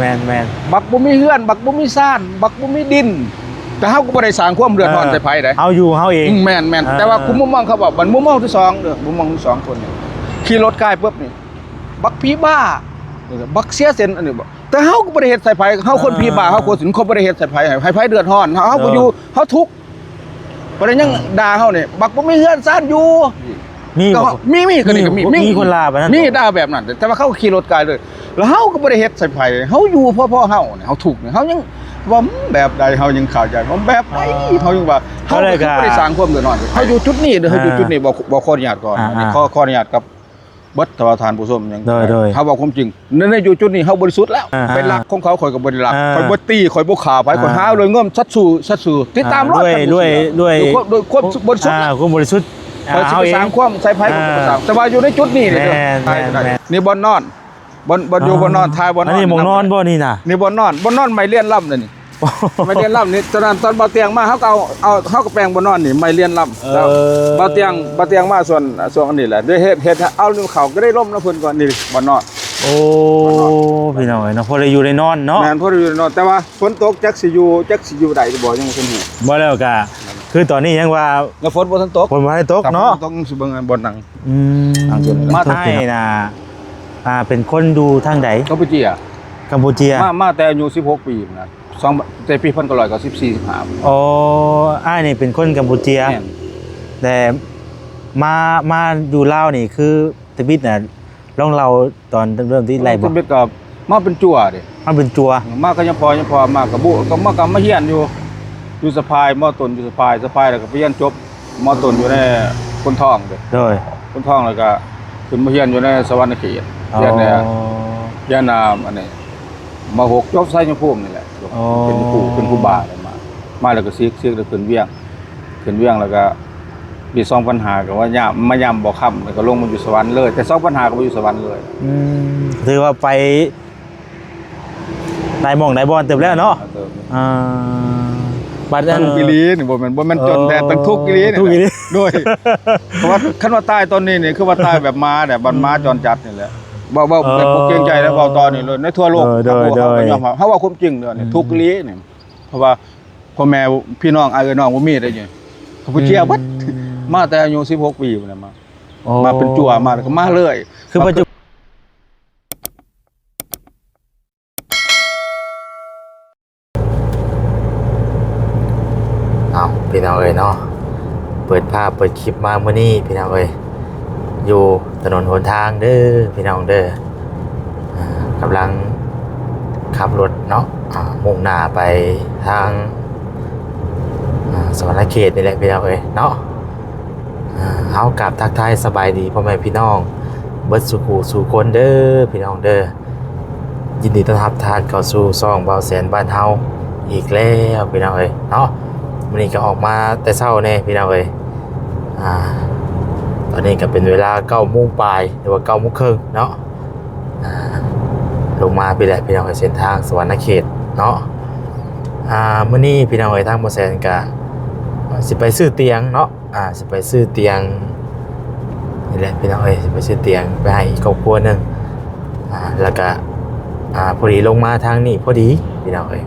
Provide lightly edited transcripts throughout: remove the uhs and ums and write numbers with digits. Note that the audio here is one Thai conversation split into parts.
แมนบักบ่มีเฮือนบักบ่มีซ่านบักบ่มีดินแต่เฮาก็บ่ได้สร้างความเดือดร้อนใส่ไผได้เฮาอยู่เฮาเองแม่นแต่ว่าคุณมุมมองเขาบอกมันมุมมองที่2เด้อมุมมองที่2คนนี่ขี่รถกายปุ๊บนี่บักผีบ้าบักเสียเซนอันนี้บ่แต่เฮาก็บ่ได้เฮ็ดใส่ไผเฮาคนผีบ้าเฮาคนสินคนบ่ได้เฮ็ดใส่ไผให้ไผเดือดร้อนเฮาบ่อยู่เฮาทุกข์บ่ได้ยังด่าเฮานี่บักบ่มีเฮือนซ่านอยู่มีก็นี่ก็มีคนลาบนั้นนี่ด่าแบบนั้นแต่ว่าเขาขี่รถกายเลยแล้วเฮาก็บ่ได้เฮ็ดใส่ไผเฮาอยู่พ่อเฮาเนี่ยเฮาทุกข์เนี่ยเฮายังว่าแบบใดเฮายังเข้าใจว่าแบบใดเฮายังว่าเฮาบ่ได้สร้างความเดือดร้อนเฮาอยู่จุดนี้เด้อเฮาอยู่จุดนี้บ่ขออนุญาตก่อนอันนี้ขออนุญาตกับเบิดทานผู้ชมยังเฮาบอกความจริงในอยู่จุดนี้เฮาบริสุทธิ์แล้วเป็นหลักของเขาข่อยก็บ่ได้รักข่อยบ่ตีข่อยบ่ฆ่าไผข่อยหาเลยเงินสัดสู่ติดตามรถด้วยความบริสุทธิ์ความบริสุทธิ์ข่อยสิไปสร้างความใส่ไผก็บ่สร้างแต่ว่าอยู่ในจุดนี้นี่นี่บ่นอนบ่อยู่บ่นอนทายบ่นอนอันนี้หมองนอนบ่นี่น่ะนี่บ่นอนไม่เลียนล่ำนี่ไม่เลียนล่ำนี่ตอนบ่เตียงมาเฮาก็เอาเฮาก็แปลงบ่นอนนี่ไม่เลียนล่ำแล้วบ่เตียงมาส่วนอันนี้แหละด้วยเฮ็ดเอาเขาก็ได้ล่มนะเพิ่นก่อนนี่บ่นอนโอ้พี่น้องเนาะพอได้อยู่ได้นอนเนาะแม่นพอได้อยู่ได้นอนแต่ว่าฝนตกจักสิอยู่ได้บ่ยังบ่ทันฮู้บ่แล้วก็คือตอนนี้ยังว่าแล้วฝนบ่ทันตกฝนบ่ได้ตกเนาะต้องสิเบิ่งบ่นั่งมาไทยน่ะเป็นคนดูทางใดกัมพูเจียมาแต่อายุ16ปีนะแต่ปี1914 15อ๋ออ้ายนี่เป็นคนกัมพูเชียแต่มาอยู่ลาวนี่คือตะบิดน่ะลองเราตอนเริ่มที่ไรบ่ตะบิดก็มาเป็นจั่วดิมาเป็นจั่วมาก็ยังพอมากับบุก็มาเฮียนอยู่สะพายมอต้นอยู่สะพายแล้วก็ไปเรียนจบมอต้นอยู่ในคนท้องเด้โดยคนท้องแล้วก็ขึ้นมาเฮียนอยู่ในสวรรค์เขตเรียนเนี่ยยานามอันนี้มา6จบไสยภูมินี่แหละเป็นครูบาอะไรมาแล้วก็ซิกแล้วขึ้นเวียงแล้วก็ปี2005ก็ว่ามายามบ่ค่ำแล้วก็ลงมาอยู่สวรรค์เลยแต่2005ก็บ่อยู่สวรรค์เลยถือว่าไปได้หม่องได้บ่อนเต็มแล้วเนาะบัดนั้นกิลีนี่บ่แม่นจนแต่ต้องทุกกิลีนี่ด้วยเพราะว่าคันว่าตายตอนนี้นี่คือว่าตายแบบม้าเนี่ยบัดม้าจรจัดนี่แหละบ่เป็นพวกเกรงใจแล้วเว้าตอนนี้เลยในทั่วโลกเขายอมรับเฮาว่าความจริงเด้อนี่ทุกกิลีนี่เพราะว่าพ่อแม่พี่น้องอ้ายน้องบ่มีได้อยู่เขาบ่เชื่อเบิดมาแต่อายุ16ปีพุ่นน่ะมาเป็นจั่วมาแล้วก็มาเลยคือปัจจุพี่น้องเอ้ยเนาะเปิดภาพเปิดคลิปมามื้อนี้พี่น้องเอ้ยอยู่ถนนหนทางเด้อพี่น้องเด้อกำลังขับรถเนาะมุ่งหน้าไปทางสวรรค์เขตนี่แหละพี่น้องเอ้ยเนาะเอากลับทักทายสบายดีพ่อแม่พี่น้องเบิดสู่คนเด้อพี่น้องเด้อยินดีต้อนรับทานเข้าสู่ซ่องเบาแสนบ้านเฮาอีกแล้วพี่น้องเอ้ยเนาะวันนี้ก็ออกมาแต่เช้าแน่พี่น้องเอ้ยตอนนี้ก็เป็นเวลา9 โมงปลายหรือว่า9 โมงครึ่งเนาะลงมาไปแหละพี่น้องเอ้ยเส้นทางสวรรค์เขตเนาะมื้อนี้พี่น้องเอ้ยทางบ่แสนก็สิไปซื้อเตียงเนาะสิไปซื้อเตียงนี่แหละพี่น้องเอ้ยสิไปซื้อเตียงไปให้อีกครอบครัวนึงแล้วก็พอดีลงมาทางนี้พอดีพี่น้องเอ้ย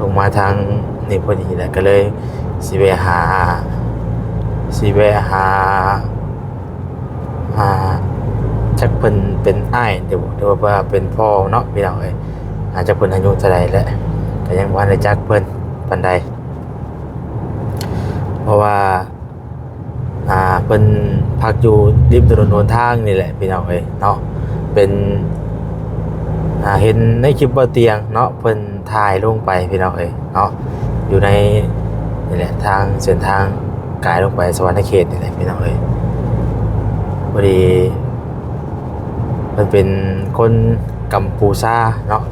ลงมาทางนี่พอดีแหละก็เลยสิไปหาจักเพิ่นเป็นอ้ายเดี๋ยวว่าเป็นพ่อเนาะพี่น้องเอ้ยอาจจะเพิ่นอายุเท่าใดแล้วก็ยังบ่ได้จักเพิ่นปานใดเพราะว่าเพิ่นพักอยู่ริมถนนหนทางนี่แหละพี่น้องเอ้ยเนาะเป็นเห็นในคลิปบ่เตียงเนาะเพิ่นถ่ายลงไปพี่น้องเอ้ยเนาะอยู่ในนี่แหละทางเส้นทางกายลงไปสวรรค์เขตนี่แหละพี่น้องเอ้ยพอดีมันเป็นคนกัมพูชาเนาะ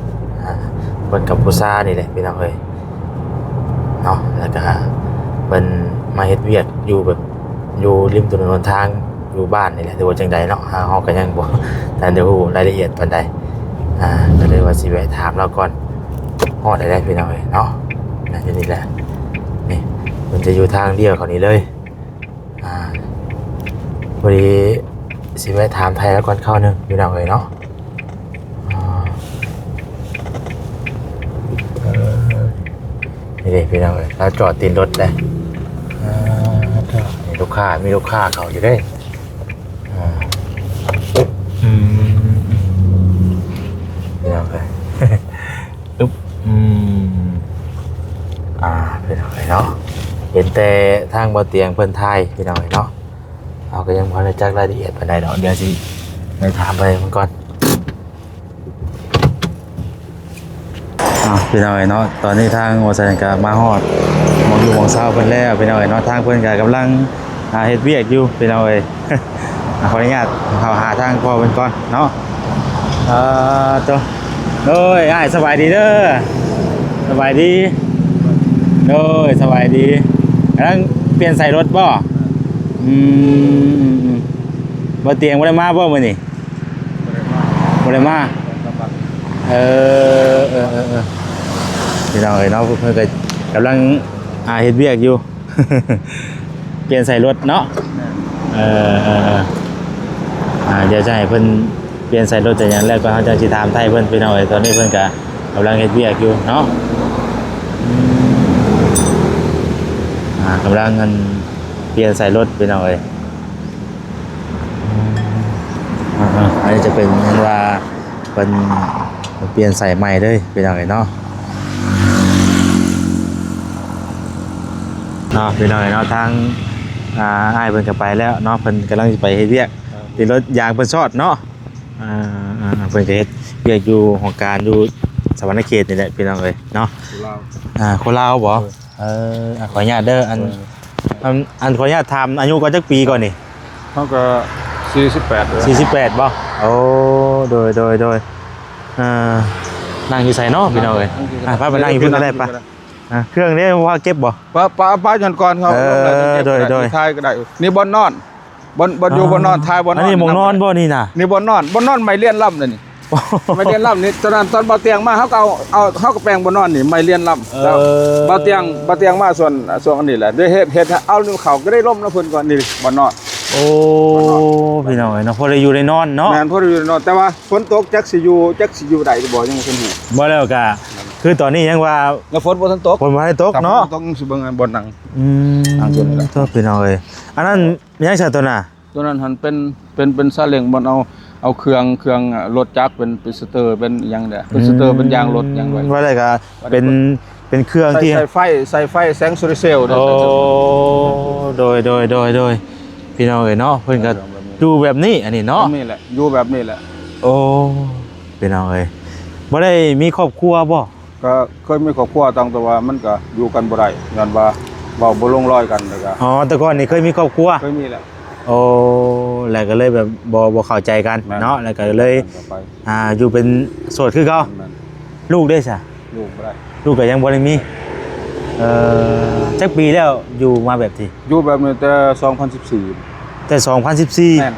คนกัมพูชานี่แหละพี่น้องเอ้ยเนาะแล้วก็เป็นมาเฮ็ดเวียกอยู่แบบอยู่ริมถนนหนทางอยู่บ้านนี่แหละหรือว่าจังใดเนาะเฮาก็ยังบ่ทันได้รู้รายละเอียดปานใดก็เลยว่าสิแวะถามเราก่อนฮอดได้พี่น้องเอ้ยเนาะนี่แหละนี่มันจะอยู่ทางเดียวเขานี้เลยพอดีสิแวะถามไทยแล้วก่อนเข้านึงพี่น้องเอ้ยเนาะ นี่พี่น้องเลยเราจอดตีนรถเลยนี่ลูกค้ามีลูกค้าเขาอยู่ได้อืมพี่น้องเลยอึ๊บพี่น้องเลยเนาะเห็นแต่ทางบ่เตียงเพิ่นไทยพี่น้องเลยเนาะเราก็ยังพอได้จักรายละเอียดปานใดดอกเดี๋ยวสิไปถามไปมันก่อนพี่น้องเนาะตอนนี้ทางวสันกามาฮอดมองอยู่มองเศร้าเพิ่นแล้วพี่น้องเนาะทางเพิ่นก็กำลังเฮ็ดเวียกอยู่พี่น้องขออนุญาตเข้าหาทางพ่อเพิ่นก่อนเนาะตัวโอ้ยอ้ายสบายดีเด้อสบายดีโอ้ยสบายดีกำลังเปลี่ยนใส่รถบ่บ่เตียงบ่ได้มาบ่มื้อนี้บ่ได้มาพี่น้องเนาะเพิ่นก็กำลังเฮ็ดเวียกอยู่ เปลี่ยนใส่รถเนาะเดี๋ยวจะให้เพิ่นเปลี่ยนใส่รถแต่อย่างแรกก็เขาจะสิถามไทยเพิ่นพี่น้องตอนนี้เพิ่นก็กำลังเฮ็ดเวียกอยู่เนาะกำลังเปลี่ยนใส่รถพี่น้องอันนี้จะเป็นว่าเป็นเปลี่ยนใส่ใหม่เลยพี่น้องเนาะพี่น้องเนาะทางอ้ายเพิ่นก็ไปแล้วเนาะเพิ่นกำลังจะไปเฮ็ดเวียกติดรถยางเพิ่นชอดเนาะเพิ่นก็เฮ็ดเวียกอยู่ของการอยู่สวรรณเขตนี่แหละพี่น้องเนาะโคราชบ่ขออนุญาตเด้ออันขออนุญาตถามอายุก่อนจักปีก่อนนี่เฮาก็48 48บ่โอ้โดยนั่งอยู่ไสเนาะพี่น้องพาไปนั่งอยู่เพิ่นก็ได้ปะเครื่องนี้ว่าเก็บบ่ป้าจนก่อนเขาโดยทายก็ได้นี่บ่นอนบ่อยู่บ่นอนทายบ่นอนอันนี้หมองนอนบ่นี่น่ะนี่บ่นอนไม่เลียนล่ำนี่ไม่เลียนล่ำนี่ตอนนั้นตอนบ่เตียงมาเฮาก็เอาเฮาก็แปลงบ่นอนนี่ไม่เลียนล่ำแล้วบ่เตียงมาส่วนอันนี้แหละด้วยเฮ็ดเอาเขาก็ได้ล่มนะเพิ่นก่อนนี่บ่นอนโอ้พี่น้องเนาะพอได้อยู่ได้นอนเนาะแม่นพอได้อยู่ได้นอนแต่ว่าฝนตกจักสิอยู่ได้บ่ยังบ่ทันฮู้บ่แล้วก็คือตอนนี้ยังว่าแล้วฝนบ่ทันตกฝนบ่ได้ตกเนาะตกสิเบิ่งบ่นั่งตัวนี้แหละพี่น้องอันนั้นยังใช่ตัวน่ะตัวนั้นหันเป็นซาเล้งบ่เอาเครื่องรถจักรเป็นสเตอร์เป็นหยังได้เป็นสเตอร์เป็นยางรถหยังไว้ว่าได้ก็เป็นเครื่องที่ใส่ไฟแสงโซลาร์เซลล์โอ้โดยพี่น้องเนาะเพิ่นก็ดูแบบนี้อันนี้เนาะนี่แหละอยู่แบบนี้แหละโอ้พี่น้องบ่ได้มีครอบครัวบ่ก็เคยมีครอบครัวตั้งแต่ว่ามันก็อยู่กันบ่ได้ย้อนว่าเว้าบ่ลงรอยกันแล้วก็แต่ก่อนนี่เคยมีครอบครัวเคยมีแหละโอ้แล้วก็เลยแบบบ่เข้าใจกันเนาะแล้วก็เลยอยู่เป็นโสดคือเก่าลูกได้ซะลูกบ่ได้ลูกก็ยังบ่ได้มีจักปีแล้วอยู่มาแบบที่อยู่แบบนี้แต่2014แต่2014แม่น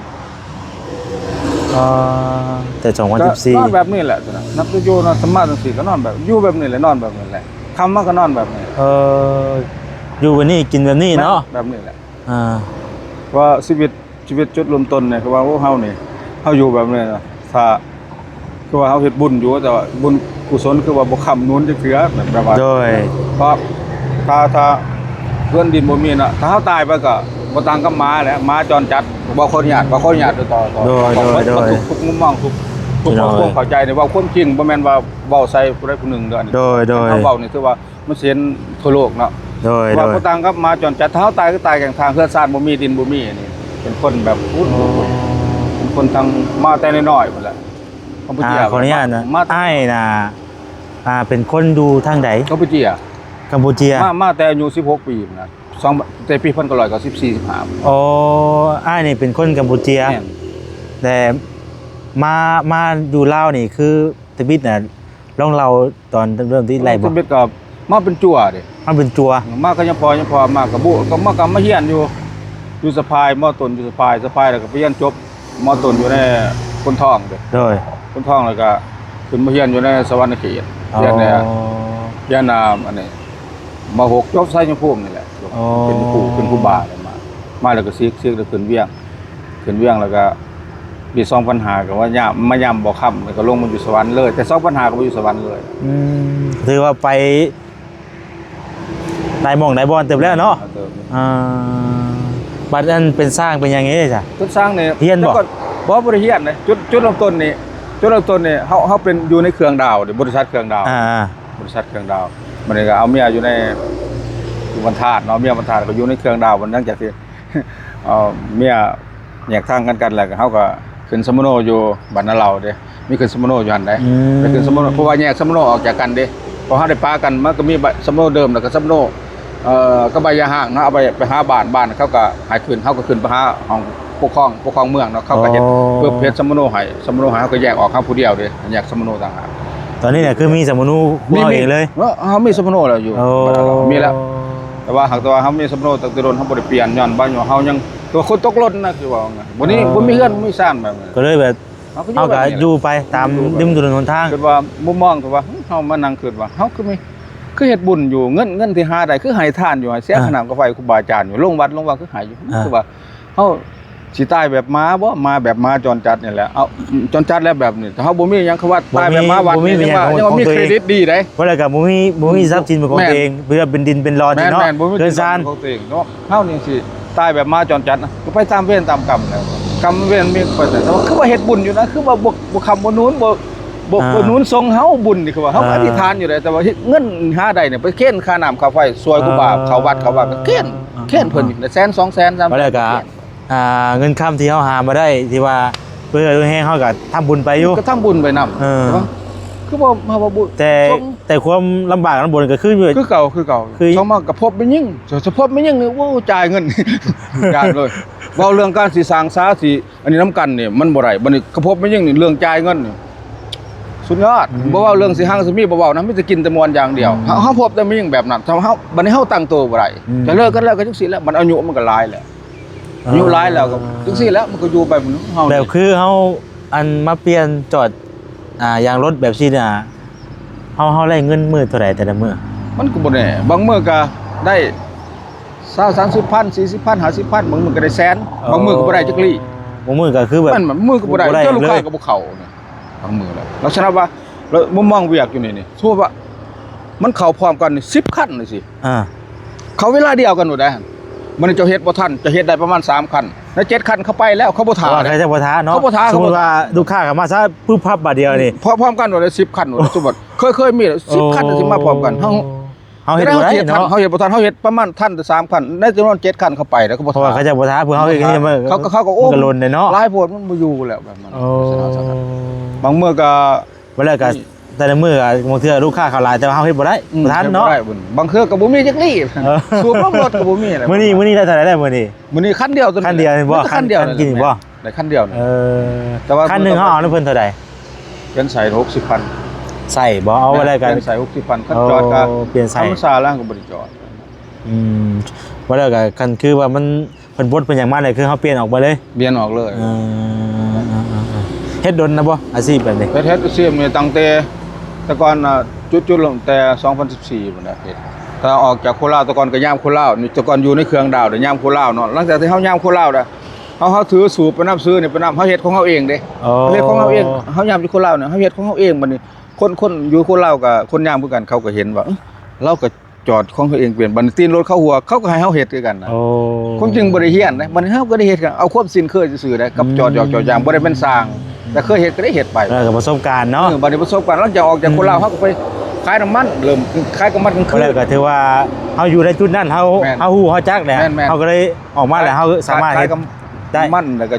แต่2014นอนแบบนี้แหละนับอยู่นอนสมาธิก็นอนแบบอยู่แบบนี้แหละนอนแบบนี้แหละคำว่าก็นอนแบบนี้อยู่แบบนี้กินแบบนี้เนาะแบบนี้แหละว่าชีวิตจุดเริ่มต้นเนี่ยคือว่าเฮานี่เฮาอยู่แบบนี้นะถ้าคือว่าเฮาเฮ็ดบุญอยู่แต่ว่าบุญกุศลคือว่าบ่ค้ำนู้นจักเทื่อแบบว่าโดยเพราะถ้าเพื่อนดินบ่มีน่ะถ้าเฮาตายไปก็บ่ต่างกับหมาแหละหมาจรจัดบ่คนญาติต่อทุกมุมมองทุกความเข้าใจในว่าความจริงบ่แม่นว่าเว้าใส่ผู้ใดผู้หนึ่งเด้อนี่โดยเฮาเว้านี่คือว่ามันเห็นทั่วโลกเนาะว่าบ่ต่างกับหมาจรจัดถ้าเฮาตายก็ตายกลางทางเฮือนซ่านบ่มีดินบ่มีนี่เป็นคนแบบเป็นคนทางมาแต่น้อยๆพุ่นแหละขออนุญาตนะอ้ายน่ะเป็นคนดูทางใดกัมพูชีมาแต่อายุ16 ปีนะแต่ปี1914 15อ๋ออ้ายนี่เป็นคนกัมพูชีแต่มาอยู่ลาวนี่คือตะบิดน่ะลองเราตอนเริ่มที่ไรบ่ตะบิดก็มาเป็นจั่วดิมาเป็นจั่วมาก็ยังพอมากับบุก็มาเฮียนอยู่สะพายมอต้นอยู่สะพายแล้วก็ไปเรียนจบมอต้นอยู่ในคนท้องเด้อโดยคนท้องแล้วก็ขึ้นมาเฮียนอยู่ในสวรรณเขตเรียนเนี่ยเรียนอันนี้ม.6 จบไสยภูมินี่แหละเป็นครูบาเลยมาแล้วก็ซิกแล้วขึ้นเวียงแล้วก็ปี2005ก็ว่ามาย่ำบ่ค่ำแล้วก็ลงมาอยู่สวรรค์เลยแต่2005ก็บ่อยู่สวรรค์เลยถือว่าไป ได้หม่องได้บอลเติบแล้วเนาะอ่าบัดนั้นเป็นสร้างเป็นยังไงเด้จ้ะ ต้นสร้างนี่ เฮียนบ่ แต่ก่อนบ่บริเฮียนเลยจุดเริ่มต้นนี่เฮาเป็นอยู่ในเครื่องดาวบริษัทเครื่องดาว บริษัทเครื่องดาวมันก็เอาเมียอยู่ในอยู่บรรทัดเนาะเมียบรรทัดก็อยู่ในเครื่องดาวมันตั้งจากที่ เมียแยกทางกันแล้วก็เฮาก็ขึ้นสมโนอยู่บ้านนาเราเด้มีขึ้นสมโนอยู่หั่นได้ไปขึ้นสมโนเพราะว่าแยกสมโนออกจากกันเด้พอเฮาได้ปากันมันก็มีสมโนเดิมแล้วก็สมโนก็ใบยาห่างเนาะเอาไปหาบ้านเขาก็หายขึ้นเฮาก็ขึ้นไปหาห้องปกครองเมืองเนาะเขาก็เฮ็ดเพื่อเฮ็ดสมโนให้เฮาก็แยกออกเฮาผู้เดียวเด้แยกสมโนต่างหาก ตอนนี้เนี่ยคือมีสมุนูของเราเองเลย เฮามีสมโนแล้วอยู่ โอ้ มีแล้วแต่ว่าหากเฮามีสมโนตั้งแต่โดนเฮาบ่ได้เปลี่ยนย้อนบ้านอยู่เฮายังตัวคนตกรถนะคือว่าไงบ่นี้บ่มีเฮือนบ่มีซ่านแบบนั้น ก็เลยแบบเอาก็อยู่ไปตามริมถนนหนทาง คิดว่ามุมมองคือว่าเฮามานั่งคิดว่าเฮาคือเฮ็ดบุญอยู่เงินที่หาได้คือให้ทานอยู่ให้เสียขนามกับไฟครูบาอาจารย์อยู่ลงวัดคือให้อยู่คือว่าเฮาสิตายแบบม้าบ่มาแบบม้าจรจัดนี่แหละเอาจรจัดแล้วแบบนี้ถ้าเฮาบ่มีหยังคือว่าตายแบบม้าวัดนี่ยังว่ามีเครดิตดีได้ เพราะอะไรกับบ่มีทรัพย์สินเป็นของตัวเองเพื่อเป็นดินเป็นรอนเนาะ แม่นบ่มี เกินซาน ของตัวเองเนาะเฮานี่สิตายแบบม้าจรจัดนะก็ไปตามเวรตามกรรมแล้วกรรมเวรมีเปิดแต่ว่าคือว่าเฮ็ดบุญอยู่นะคือว่าบ่คำบ่นู้นบ่นู้นทรงเฮาบุญนี่คือว่าเฮาอธิษฐานอยู่ได้แต่ว่าเงินหาได้เนี่ยไปเค้นค่าน้ำค่าไฟซวยครูบาเข้าวัดก็เค้นเพิ่นอยู่ได้แสน2แสน3 เพราะอะไรกับเงินค้ำที่เขาหามาได้ที่ว่าเพื่อให้เขากับทำบุญไปอยู่ ก็ทำบุญไปนำคือบ่บุญ แต่ความลำบากลำบนก็คือ เก่าชาวมากกับพบไม่ยิ่งจะพบไม่ยิ่งนี่โอ้จ่ายเงิน จ่ายเลยเว้าเรื่องการสิสร้างสาสิอันนี้นํกันนี่มันบ่ได้บัดนี้กระพบไม่ยิ่งนี่เรื่องจ่ายเงินนี่สุดยอดบ่เว้าเรื่องสิหังสิมีบ่เว้านะมีแต่กินแต่มวนอย่างเดียวเฮาพบแต่ไม่ยิ่งแบบนั้นถ้าเฮาบัดนี้เฮาตั้งตัวบ่ได้จะเลิกกันแล้วก็จังซี่แล้วมันอายุมันก็หลายแล้วอายุหลายแล้วก็จังซี่แล้วมันก็อยู่ไปมันเฮา แบบคือเขาอันมาเปลี่ยนจอดยางรถแบบซี่น่ะเขาได้เงินมื้อเท่าไหร่แต่ละมื้อ มันก็บ่แน่บางมื้อก็ได้20-30,000 40,000 50,000บางมื้อก็ได้แสนบางมื้อก็บ่ได้จักลี่ บางมื้อก็คือแบบ มันมื้อก็บ่ได้เจ้าลูกค้าก็บ่เข้าเนี่ยบางมื้อแล้วลักษณะว่าแล้วมุมมองเวียกอยู่นี่สมมุติว่ามันเข้าพร้อมกันนี่10คันนี่สิ เขาเวลาเดียวกันหมดได้มันจะเฮ็ดบ่ทันจะเฮ็ดได้ประมาณ3คันแล้ว7คันเข้าไปแล้วเขาบ่ท่า ใครจะบ่ท้าเนาะ เขาบ่ท้า สมมุติว่าลูกค้าเข้ามาซะปึ๊บพับบาทเดียวนี่ พร้อมกันหมดเลย10คันหมดสมมุติเคยมี10คันสิมาพร้อมกันเฮา เฮ็ดบ่ได้เนาะ เฮาเฮ็ดบ่ทันเฮาเฮ็ดประมาณทันแต่3คันในจำนวน7คันเข้าไปแล้วก็บ่ เพราะ ท่า ว่าเขาจะบ่ท้าเพื่อเขาเฮ็ดนี่มัน เขาก็โอ้ มันก็ลนเลยเนาะ หลายโพดมันบ่อยู่แล้วแบบนั้น โอ้ บางมื้อก็ บ่แล้วก็แต่ละมื้อบางเทื่อลูกค้าเขาหลายแต่ว่าเฮาเฮ็ดบ่ได้บ่ทันเนาะ บางเทื่อก็บ่มีจักลี่สูบน้ำรถก็บ่มีอะไร มื้อนี้ได้เท่าไหร่ได้มื้อนี้ มื้อนี้คันเดียวตัว คันเดียวบ่ คันเดียว คันกินบ่ ได้คันเดียว แต่ว่า คันหนึงเฮาเอาแล้วเพิ่นเท่าใด เป็นใส่60,000 ใส่บ่เอาไว้แล้วกัน เป็นใส่60,000คันจอดก็ เปลี่ยนใส่ ธรรมศาสตร์แล้วก็บ่ได้จอด บ่แล้วก็คันคือว่ามันเพิ่นบดเพิ่นหยังมาเลยคือเฮาเปลี่ยนออกไปเลย เบียนออกเลย เฮ็ดดนนะบ่อาชีพแบบนี้ เฮ็ดเสียมนี่ตั้งแต่ก่อนจุดลงแต่2014พุ่นน่ะเฮ็ดถ้าออกจากโคราชแต่ก่อนก็ย่ามโคราชนี่แต่ก่อนอยู่ในเครื่องดาวเด้ย่ามโคราชเนาะหลังจากที่เฮาย่ามโคราชน่ะเฮาถือสูบไปน้ำซื้อนี่ไปน้ำเฮาเฮ็ดของเฮาเองเด้เฮ็ดของเฮาเองเฮาย่ามอยู่โคราชเนี่ยเฮาเฮ็ดของเฮาเองบัดนี้คนอยู่โคราชก็คนย่ามคือกันเขาก็เห็นว่าเราก็จอดของเขาเองเปลี่ยนบัดนี้ตีนรถเข้าหัวเขาก็ให้เฮาเฮ็ดคือกันนะความจริงบ่ได้เฮียนนะบัดนี้เฮาก็ได้เฮ็ดกันเอาความสิ้นเคยซื่อๆได้กับจอดยางบ่ได้เป็นสร้างแต่เคยเฮ็ดก็ได้เฮ็ดไป แล้วก็ประสบการณ์เนาะ บัดนี้ประสบการณ์หลังจากออกจากโคราชเฮาก็ไปขายน้ำมันเริ่มขายน้ำมันกลางคืน แล้วก็ถือว่าเฮาอยู่ในจุดนั้นเฮาฮู้เฮาจักแหละเฮาก็เลยออกมาแล้วเฮาสามารถ ขาย เฮ็ด ได้ น้ำมันแล้วก็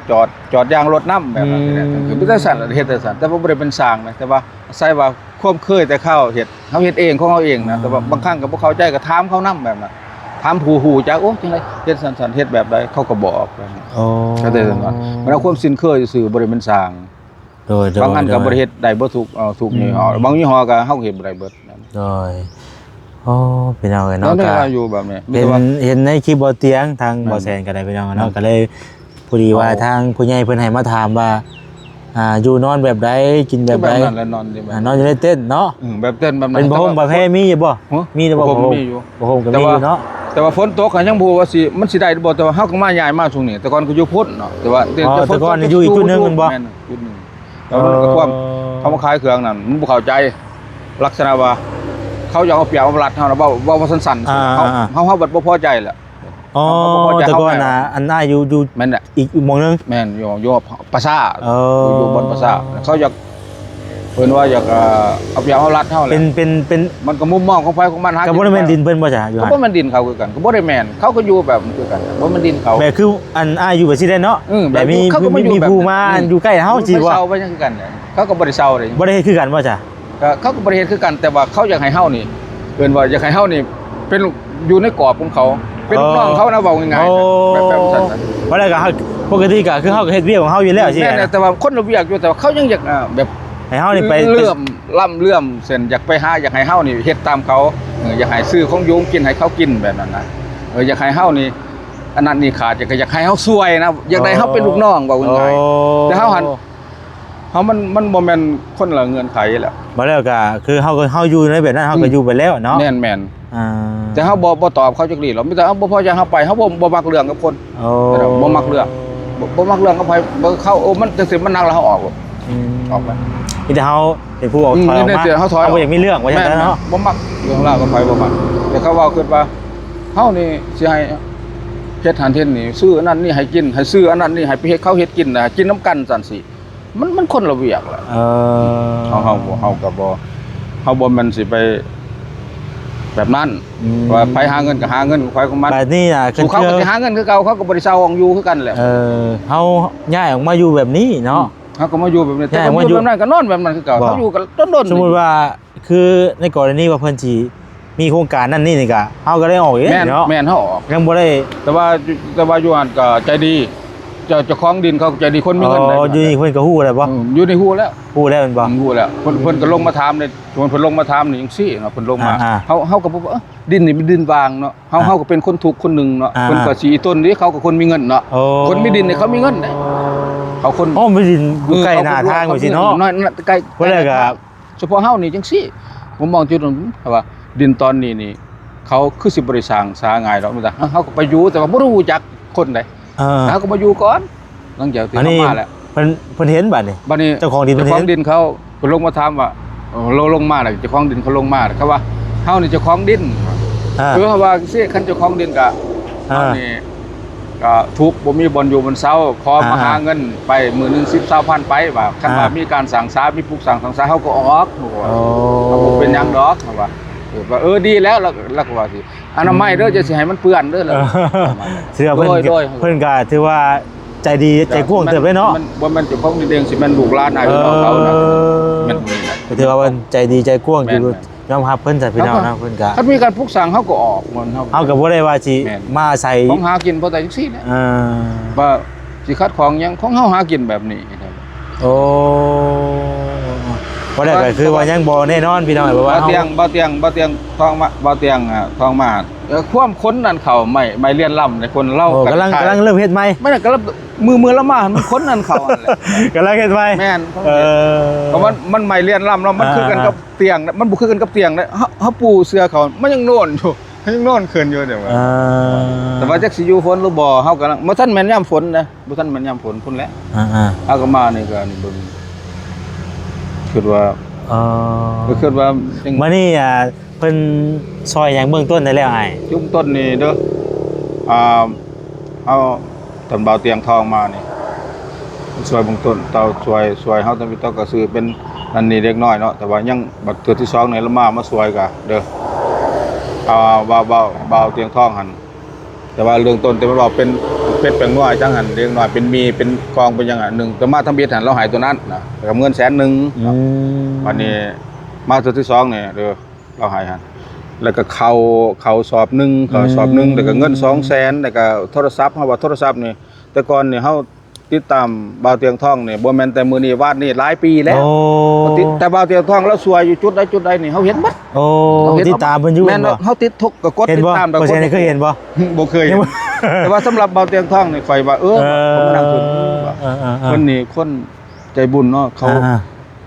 จอดยางรถน้ำแบบนั้นนี่คือบ่ได้สั่นเฮ็ดแต่สั่นแต่บ่ได้เป็นสร้างนะแต่ว่าอาศัยว่าความเคยแต่เข้าเฮ็ดเฮาเฮ็ดเองของเฮาเองนะแต่ว่าบางครั้งก็บ่เข้าใจก็ถามเขานำแบบนั้นถามผู้จักโอ้จังได๋เฮ็ดสั่นๆเฮ็ดแบบใดเขาก็บอกแบบนั้น เข้าใจซั่นว่ามันเอาความสิ้นเคยซื่อบ่ได้เป็นสร้าง โดย บางอันก็บ่ได้เฮ็ดได้บ่ทุกยี่ห้อบางยี่ห้อก็เฮาเฮ็ดบ่ได้เบิดนั่น โดยโอ้เป็นเอาไง เนาะ เนาะ ก็อยู่แบบนี้ เห็นในคลิปบ่เตียงทางบ่แซนก็ได้พี่น้องเนาะก็เลยพอดีว่าทางผู้ใหญ่เพิ่นให้มาถามว่าอยู่นอนแบบใดกินแบบใด นั้นแล้วนอนอยู่แบบ นอนอยู่ในเต็นท์เนาะ แบบเต้นแบบนั้น เป็นบ่ห่มประเภทมีอยู่บ่มีแต่บ่ ผม ห่ม มีอยู่ บ่ห่มก็มีอยู่เนาะ แต่ว่าฝนตกก็ยังบ่ว่าสิมันสิได้บ่แต่ว่าเฮาก็มาย้ายมาช่วงนี้แต่ก่อนก็อยู่พุ่นเนาะแต่ว่า แต่ก่อนอยู่อีกจุดนึงมันบ่ แม่นจุดนึงแล้วมันก็ความเขามาขายเครื่องนั่นมันบ่เข้าใจลักษณะว่า เขาอยากเอาเปรียบเอารัดเฮานะเว้าสั้นๆเฮาบัดบ่พอใจแหละ อ๋อแต่ก่อนน่ะอันน่าอยู่ แม่นน่ะ อีกหมองนึง แม่นอยู่ปราสาท อยู่ บนปราสาทเขาอยากเพิ่นว่าอยากเอาเปรียบเอารัดเฮาแหละ เป็น มันก็มุมมองของไผของมันหา ก็บ่ได้แม่นดินเพิ่นบ่จ้ะอยู่ ก็ หั่น บ่แม่นดินเขาคือกันก็บ่ได้แม่นเขาก็อยู่แบบคือกันบ่แม่นดินเขา แบบคืออันอยู่แบบสิได้เนาะ แบบนี้ มี เขาก็มาอยู่ มี แบบ ผู้มาอันอยู่ใกล้เฮาสิ บ่ ว่า เซาไปยังคือกันเนี่ยเขาก็บ่ได้เซาเลย บ่ได้เฮ็ดคือกันบ่จ้ะ ก็เขาก็บ่ได้เฮ็ดคือกันแต่ว่าเขาอยากให้เฮานี่เพิ่นว่าอยากให้เฮานี่เป็นอยู่ในกรอบของเขาเป็นลูกน้องเขานะเว้าง่ายๆแบบนั้น บ่ได้ก็ปกติก็คือเฮาก็เฮ็ดเวียกของเฮาอยู่แล้วสิ แม่นแต่ว่าคนละเวียกอยู่แต่ว่าเขายังอยากแบบ ให้เฮานี่ไป เลื่อมเส้นอยากไปหาอยากให้เฮานี่เฮ็ดตามเขาอยากให้ซื้อของโยงกินให้เขากินแบบนั้นนะอยากให้เฮานี่อันนั้นนี่ขาดอยากให้เฮาซวยนะอยากได้เฮาเป็นลูกน้องเว้าง่ายๆแต่เฮาหันเฮามันบ่แม่นคนละเงื่อนไขแหละ บ่แล้วก็คือเฮาอยู่ในแบบนั้นเฮาก็อยู่ไปแล้วเนาะ แม่น อ่า แต่เฮาบ่ตอบเขาจักดีหรอกมีแต่เฮาบ่พอใจเฮาไปเฮาบ่มักเรื่องกับคน โอ้ บ่มักเรื่องบ่มักเรื่องกับไผบ่เข้ามันจังซี่มันนักแล้วเฮาออกออกไป มีแต่เฮาเป็นผู้ออกถอยออกมา เฮาถอย เฮาบ่อยากมีเรื่องว่าจังนั้นเนาะ บ่มักเรื่องราวกับไผบ่มักแต่เขาเว้าคิดว่าเฮานี่สิให้เฮ็ดหันเฮ็ดนี่ซื้ออันนั้นนี่ให้กินให้ซื้ออันนั้นนี่ให้ไปเฮ็ดเขาเฮ็ดกินน่ะกินน้ำกันจังซี่มันคนละเวียกแหละเฮาก็บ่เฮาบ่แม่นสิไปแบบนั้นว่าไปหาเงินก็หาเงินของไผของมัน แบบนี้น่ะ เขาก็สิหาเงินคือเก่าเขาก็บ่ได้เซาของอยู่คือกันแหละ เฮาย้ายออกมาอยู่แบบนี้เนาะ เขาก็มาอยู่แบบนี้แต่ก็อยู่แบบนั้นก็นอนแบบนั้นคือเก่าเขาอยู่กันต้นๆ สมมุติว่าคือในกรณีว่าเพิ่นสิมีโครงการนั่นนี่ก็เฮาก็ได้ออกเองเนาะ แม่นเฮาออก ยังบ่ได้ แต่ว่าอยู่หั่นก็ใจดีเจ้าของดินเขาใจดีคนมีเงินได้ อยู่นี่เพิ่นก็ฮู้แล้วบ่ อยู่ในฮู้แล้ว ฮู้แล้วแม่นบ่ ฮู้แล้วเพิ่นก็ลงมาถามเลยชวนเพิ่นลงมาถามนี่จังซี่เนาะเพิ่นลงมาเฮาก็บ่ว่าดินนี่เป็นดินวางเนาะเฮาก็เป็นคนทุกข์คนหนึงเนาะเพิ่นก็สิต้นนี้เขาก็คนมีเงินเนาะคนมีดินนี่เขามีเงินเด้เขาคน อ๋อมีดินอยู่ใกล้หน้าทางว่าสิเนาะ น้อยใกล้ บ่ได้ก็ เฉพาะเฮานี่จังซี่ผมมองจุดนั้นว่าดินตอนนี้นี่เขาคือสิบ่ได้สร้างสาง่ายดอกมีแต่เฮาก็ไปอยู่แต่ว่าบ่รู้จักคนใดเฮาก็มาอยู่ก่อนหลังจากที่เขามาแล้ว เพิ่นเห็นบัดนี่ บัดนี้ เจ้าของดิน เจ้าของดินเขาลงมาถามว่าเราลงมาแล้วเจ้าของดินเขาลงมาเขาว่าเฮานี่เจ้าของดินคือว่าสิคันเจ้าของดินก็เฮานี่ก็ทุกข์บ่มีบ่อนอยู่บนเสาขอมาหาเงินไปมื้อนึง10-20,000ไปว่าคันว่ามีการสั่งสามีปลูกสั่งสังสาเฮาก็ออกเขาบ่เป็นหยังดอกว่าดีแล้วแล้วก็ว่าสิอนามัยเด้อจะสิให้มันเปื้อนเด้อล่ะ เสื้อเพิ่นก็ถือว่าใจดีใจกว้างเติบเลยเนาะ มันบ่แม่นเจ้าของดินเองสิแม่นลูกหลานนายเขานะแม่นนี่แหละ ถือว่าเพิ่นใจดีใจกว้างอยู่ยอมรับเพิ่นซะพี่น้องนะเพิ่นก็ คันมีการปลูกสั่งเฮาก็ออกมัน เฮาก็บ่ได้ว่าสิมาใส่ ของหากินบ่ได้จังซี่แหละ ว่าสิคัดของหยังของเฮาหากินแบบนี้ครับ โอ้บ่ได้ก็คือว่ายังบ่แน่นอนพี่น้องเพราะว่า บ่เตียงทองมาความค้นนั่นเขาไม่เรียนล่ำในคนเล่า กำลังเริ่มเฮ็ดใหม่ มันก็มือละมามันค้นนั่นเขานั่นแหละ กำลังเฮ็ดใหม่ แม่นเพราะมันไม่เรียนล่ำแล้วมันคือกันกับเตียงมันบ่คือกันกับเตียงเฮาปูเสื้อเขามันยังโน่นอยู่ยังโน่นขึ้นอยู่เดี๋ยวว่าแต่ว่าจักสิอยู่ฝนหรือบ่เฮากำลังบ่ทันแม่นยามฝนนะบ่ทันแม่นยามฝนพุ่นแหละเฮาก็มานี่ก็นี่เบิ่งคิดว่าคิดว่ามื้อนี้เพิ่นซอยหยังเบื้องต้นได้แล้วอ้าย ยุคต้นนี่เด้อเอาต้นเบาเตียงทองมานี่ช่วยเบื้องต้นเตาช่วยเฮาต้องมีต้องก็ซื้อเป็นนั่นนี่เล็กน้อยเนาะแต่ว่ายังบัดตัวที่2นี่ละมาช่วยก็เด้อเบาเตียงทองหั่นแต่ว่าเรื่องต้นแต่ว่าเป็นเป็ดแปลงน้อยจังหั่นเลี้ยงน้อยเป็นมีเป็นกองเป็นยังนึงแต่มาทำเบียดหั่นเราหายตัวนั้นนะกับเงิน100,000วันนี้มาตัวที่2นี่เด้อเราหายหั่นแล้วก็เขาสอบหนึ่งแล้วก็เงิน200,000แล้วก็โทรศัพท์เฮาว่าโทรศัพท์นี่แต่ก่อนนี่เฮาติดตามบ่าวเตียงทองนี่บ่แม่นแต่มื้อนี้วาดนี่หลายปีแล้วแต่บ่าวเตียงทองแล้วสวยอยู่จุดใดนี่เฮาเห็นบัดติดตามเพิ่นอยู่ แม่นเฮาติดทุกก็กดติดตามบ่เคยเห็นบ่ บ่เคยเห็นแต่ว่าสำหรับบ่าวเตียงทองนี่ข่อยว่าผมนั่งเพิ่นนี่คนใจบุญเนาะเขา